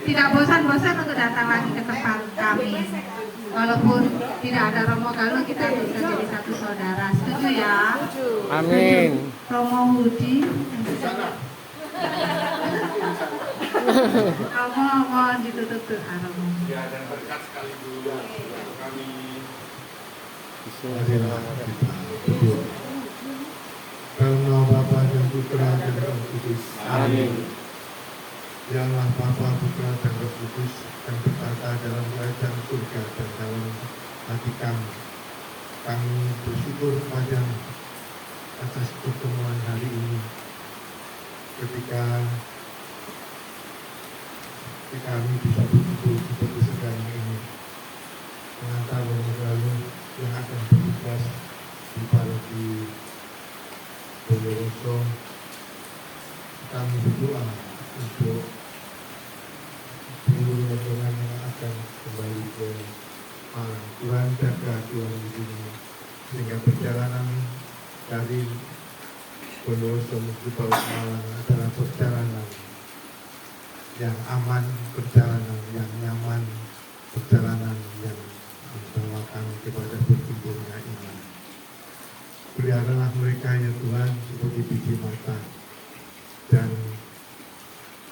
tidak bosan-bosan untuk datang lagi ke tempat kami. Walaupun tidak ada Romo Galuh, kita bisa jadi satu saudara. Setuju ya? Amin. Romo Hudi. Mohon ditutup doa Romo. Ya, dan berkat sekali dulu kami. Marilah kita berdoa. Karena Bapa dan Putra dan Roh Kudus. Amin. Ya Allah Bapa, Putra dan Roh Kudus yang bertata dalam kerajaan surga dan dalam hati kami. Kami bersyukur padamu atas pertemuan hari ini. Ketika kami bisa berkumpul seperti sekarang ini, mengantar lalu yang akan bertugas di paroki Bondowoso, kami berdoa untuk seluruh rombongan yang akan kembali ke Malang. Tuhan jaga, Tuhan lindungi, sehingga perjalanan dari Bondowoso menuju Malang adalah perjalanan yang aman, perjalanan yang nyaman, perjalanan yang membawa kami kepada bertumbuhnya iman. Peliharalah mereka ya Tuhan seperti biji mata, dan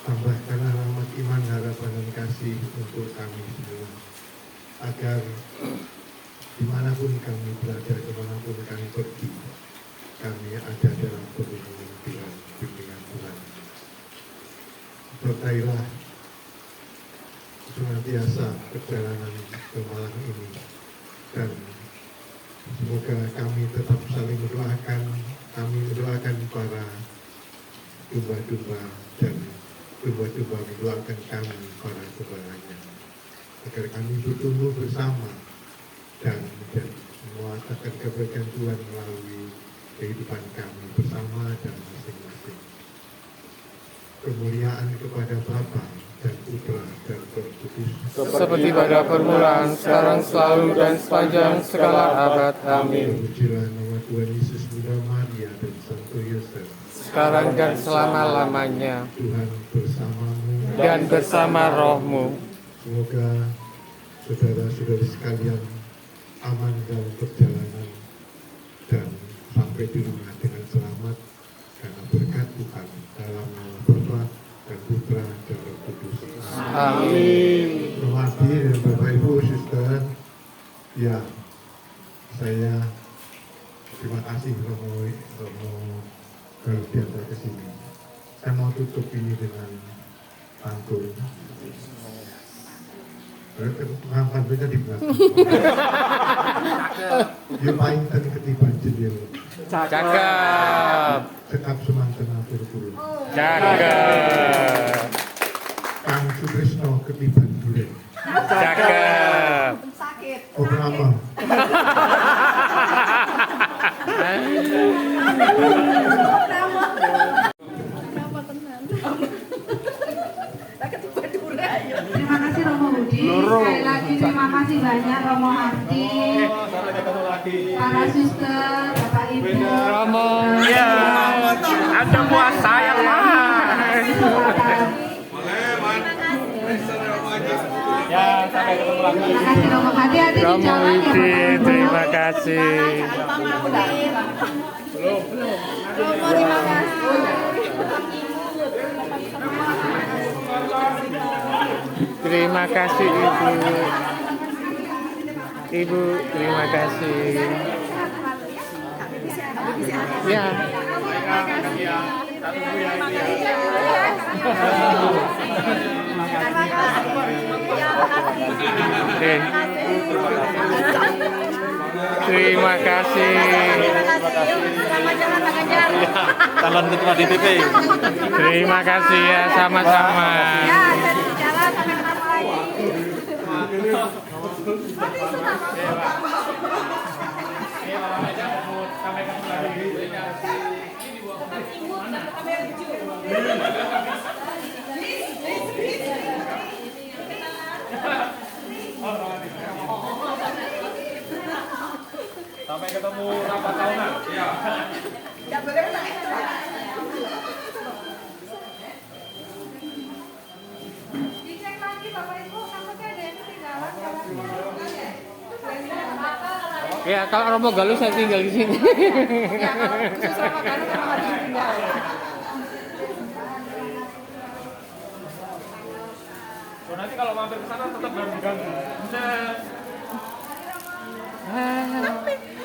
tambahkanlah rahmat iman, harapan dan kasih untuk kami semua, agar dimanapun kami berada, dimanapun kami pergi, kami ada dalam perlindungan Tuhan, bimbingan Tuhan. Berkailah senantiasa perjalanan ke Malang ini, dan semoga kami tetap saling mendoakan. Kami mendoakan para domba-domba dan domba-domba mendoakan kami para gembala-Nya, agar kami bertumbuh bersama dan mengatakan kebaikan Tuhan melalui kehidupan kami bersama dan masing-masing. Kemuliaan kepada Bapa dan Putra dan Roh Kudus, seperti pada permulaan, sekarang, selalu, dan sepanjang segala abad. Amin. Terpujilah nama Tuhan Yesus, Bunda Maria dan Santo Yosef, Sekarang dan selama-lamanya. Tuhan bersamamu Dan bersama rohmu. Semoga saudara-saudari sekalian aman dalam perjalanan dan sampai di rumah dengan selamat, karena berkat Tuhan dalam nama Bapa dan Putra dan Roh Kudus. Amin. Hormati dan Bapak Ibu, Suster, ya saya terima kasih Romo kalau diantar ke sini. Saya mau tutup ini dengan pantun. Pantunnya di belakang. Yo painten ketiban jendela. Cakep. Cekap semanten atur kula. Cakep. Kang Sutrisno ketiban duren. Cakep. Sakit. Oh kenapa? Terima kasih Romo Budi. Sekali lagi terima kasih banyak Romo Harti, para suster, Bapak Ibu. Romo, ya, ada puasa yang mahal. Ya, sampai ketemu lagi. Terima kasih Romo. Hati-hati di Romo jalan ya Widi, Bapak Ibu. terima kasih. Romo, terima kasih. Terima kasih Ibu. Ibu, terima kasih. Ya. Oke. Terima kasih. Calon ketua DPP. Terima kasih ya, sama-sama. Sampai ketemu rapat tahunan. Iya. Dicek lagi Bapak Ibu, takutnya ada yang ketinggalan. Ya, kalau Romo Galuh saya tinggal di sini. Ya, kalau khusus Romo Galuh memang harus ditinggal. Nanti kalau mampir ke sana tetap ganggu-ganggu.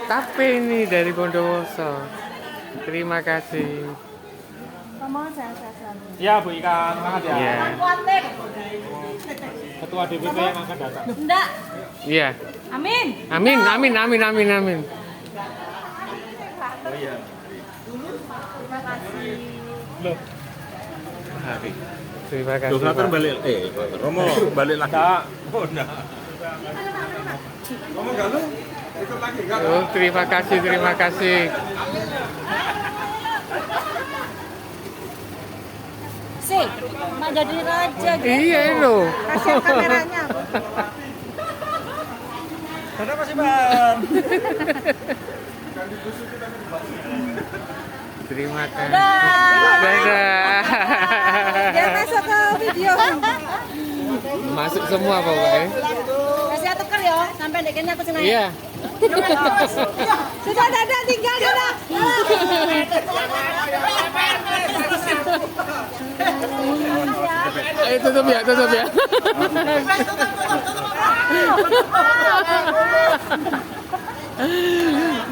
Tapi ini dari Bondowoso. Terima kasih. Ngomong sehat-sehat selalu. Ya Bu Ika, semangat ya. Iya. Kuatir. Ketua DPP yang akan datang. Enggak. Iya. Amin. Amin, amin, amin, amin, amin. Oh iya. Terima kasih. Loh. Hari. Terima kasih. Loh, kenapa Pak. balik? Romo balik lagi. Oh, enggak. Romo galuh ikut lagi enggak? Oh, terima kasih, terima kasih. Sih, mak jadi raja gitu. Iya itu. Kasih kameranya. Kenapa sih Bang? Terima kasih. Dadah. Dadah. Dia masuk ke video. Masuk semua pokoknya. Kasih tuker ya, sampai dek ini aku senang. Iya. Sudah dadah, tinggal dadah. Ayo tutup ya, tutup ya.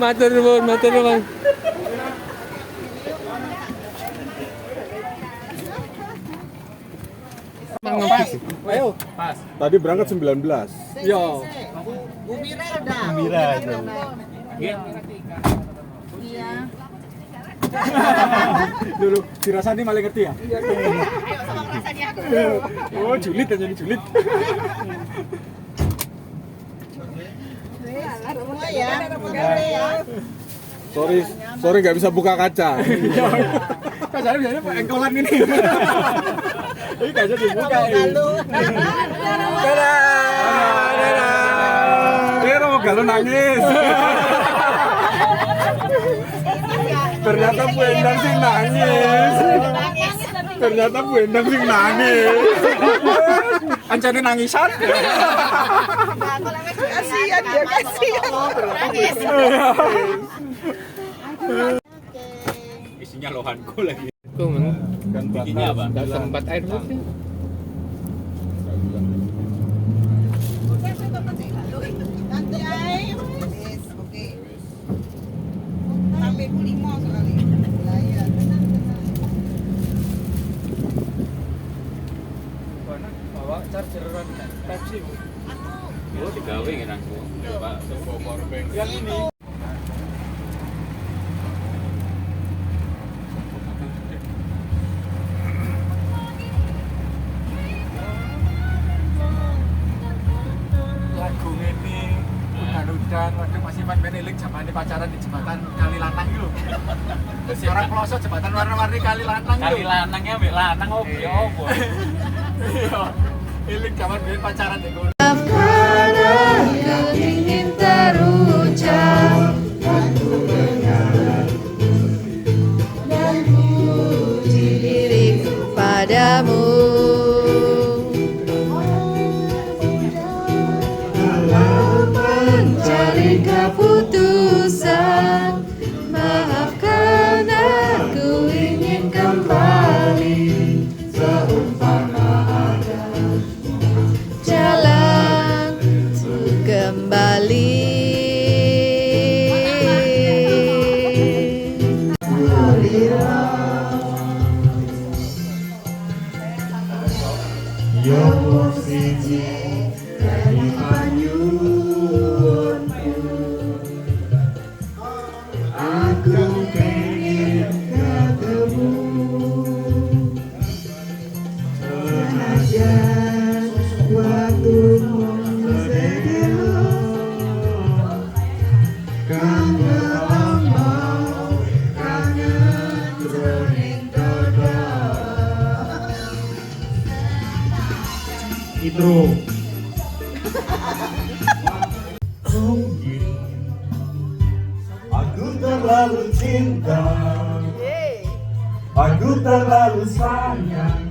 Matur nuwun, matur nuwun. Ayo. Pas. Tadi berangkat 19. Yo. Mira itu. Iya. Dulu dirasani malah ngerti ya? Ayo sama rasanya aku. Oh, julid aja nih julid. Sorry nggak bisa buka kaca. Kacanya biasanya engkolan gini. Ini kaca dibuka. Dadah. Romo galuh nangis. Ternyata Bu Endang sih nangis. Ternyata Bu Endang sih nangis. Ancane nangisan. Kasihan dia, kasihan. Isinya lohanku lagi. Itu Kan Bikinnya apa? nggak sempat air putih. Nanti ae wis, oke. Sampai pukul 5 sekali. Lah iya. Bawa chargeran Pepsi. Oh, digawe ngene aku. Pak, toko power bank. Yang ini. Lagu ini udan-udan, waduh masih pan menilik zamane pacaran di jembatan Kali Lanang gitu. Terus orang pelosok jembatan warna-warni Kali Lanang gitu. Kali Lanangnya mbek lanang opo ya opo. Iya. Ilik zaman biyen pacaran di kono. Maafkan yang ingin terucap dan puji diriku padamu. Dalam mencari keputusan, maafkan aku ingin kembali seumpama ada jalan untuk kembali. Ya posisi dari panyunku, aku pengen ketemu. Senajan waktumu sedelo, kangen omong, kangen jroning dada. Itu aku terlalu cinta, aku terlalu sayang,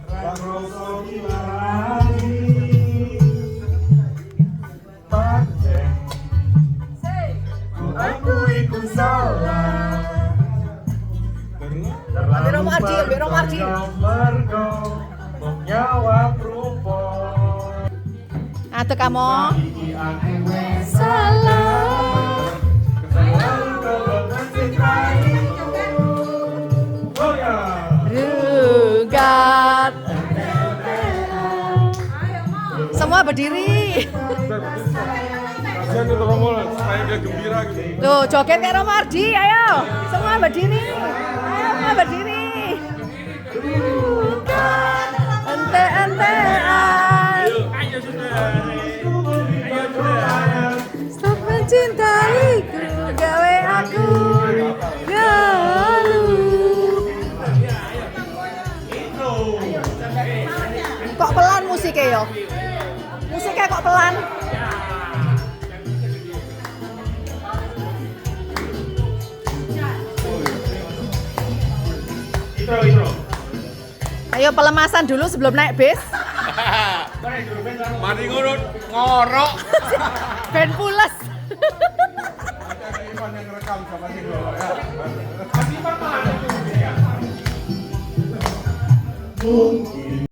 tak rasa lagi. Pancen aku ikut salah, terlalu banyak mergo. jawab rupa. Adek kamu. Iki aku wes Salah. selalu kelebihan cintraiku. Oh ya. Rugat. Semua berdiri. Kasihan itu Romo supaya dia gembira gitu. Loh, joget kayak Romardi, ayo. Semua berdiri. Ayo, semua berdiri. Rugat. Ente-entean. Ayo sudah. Stop mencintaiku, gawe aku galu. Kok pelan musiknya yo? Musiknya kok pelan? Intro. Ayo pelemasan dulu sebelum naik bis. Mari ngurut ngorok. Ben pules. Ada Ivan yang rekam sama sih ya. Mungkin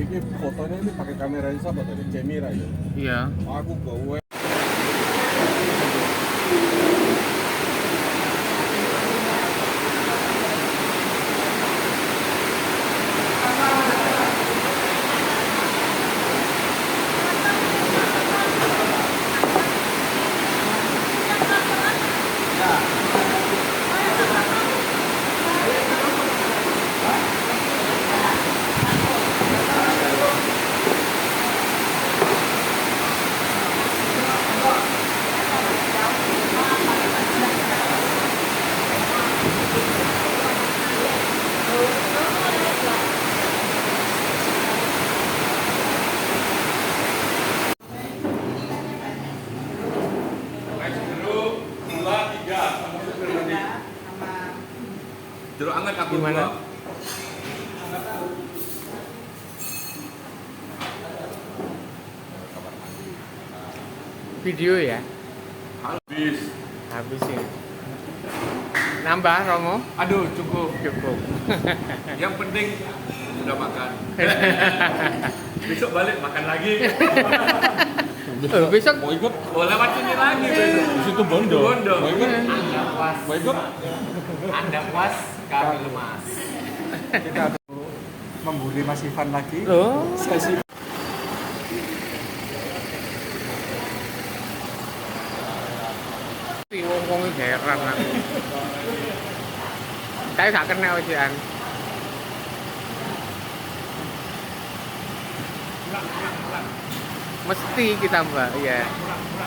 Ini fotonya ini pakai kamera yang siapa tadi? Cemira ya? Iya. Aku gue. Jeruk anget aku Gimana? Video ya? Habis. Habis ini. Nambah Romo? Aduh, cukup. Cukup. Yang penting Udah makan. Besok balik makan lagi. Besok Mau ikut? Oh, lewat sini lagi besok. Di situ Bondo. Bondo. Mau ikut? Anda puas. Mau ikut? Anda puas, kami lemas. Kita membuli Mas Ivan lagi. loh. Sesi Wong heran aku. Saya gak kenal ujian. Mesti kita mbak, iya.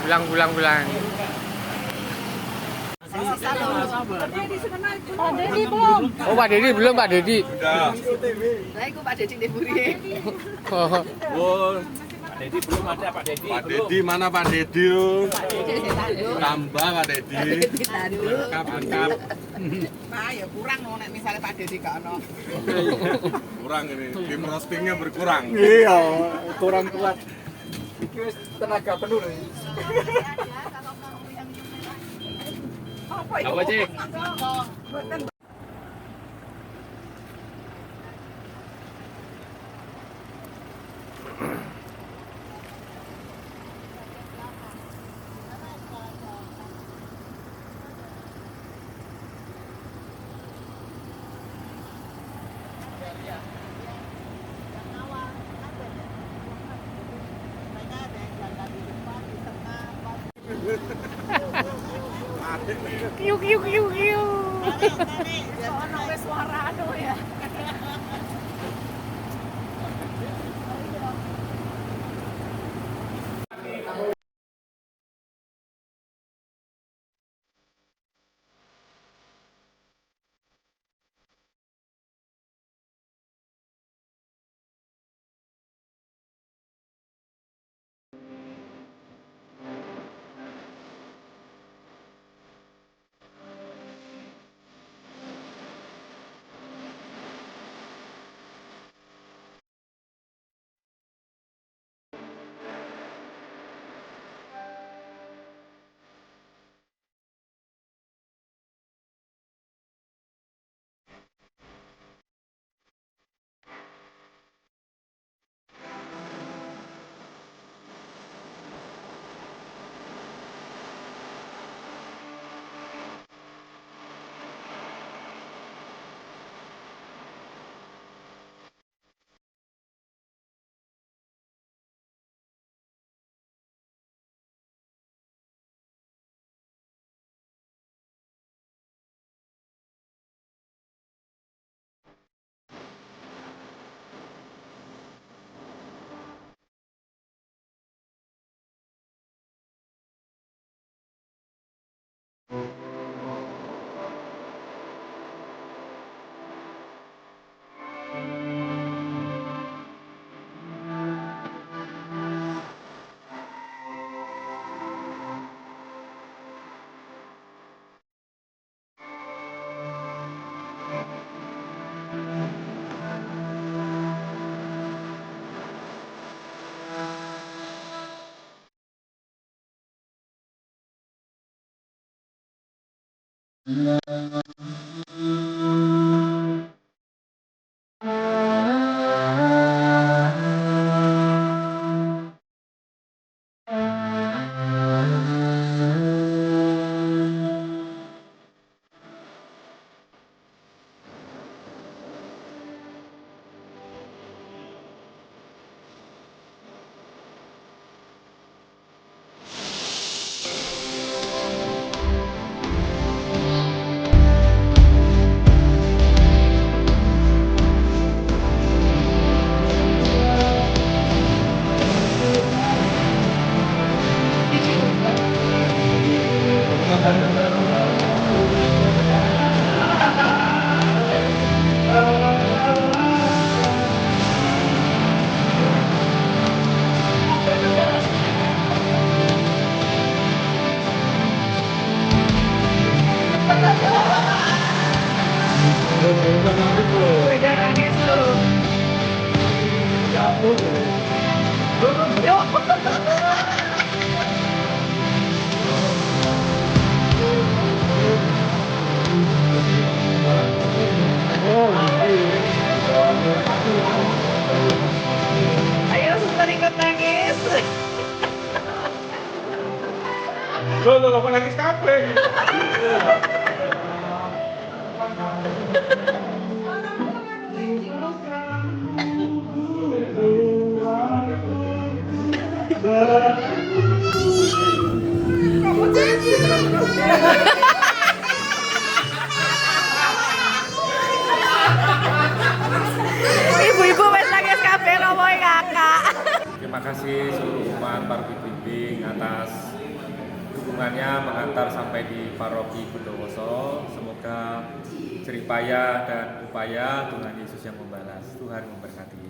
Bulang. Pak Dedi belum. Oh Pak Dedi belum Pak Dedi. Udah. Lah iku Pak Dedi Deburi. Oh. Oh, Pak Dedi belum ada Pak Dedi. Pak Dedi mana Pak Dedi? Tambah Pak Dedi. Angkap. Nah, ya kurang no, nek misalnya Pak Dedi gak ono. Kurang ini, tim roastingnya berkurang. Iya, kurang kuat. Iki wis tenaga penuh lho. Apa Cik? Kiu. Ono wis suara anu ya. Lo kok nangis kabeh? Kamu janji. Ibu-ibu wis nangis kabeh ngomongin kakak. Terima kasih seluruh umat Paroki Blimbing atas dukungannya mengantar sampai di Paroki Bondowoso. Semoga jerih payah dan upaya Tuhan Yesus yang membalas. Tuhan memberkati.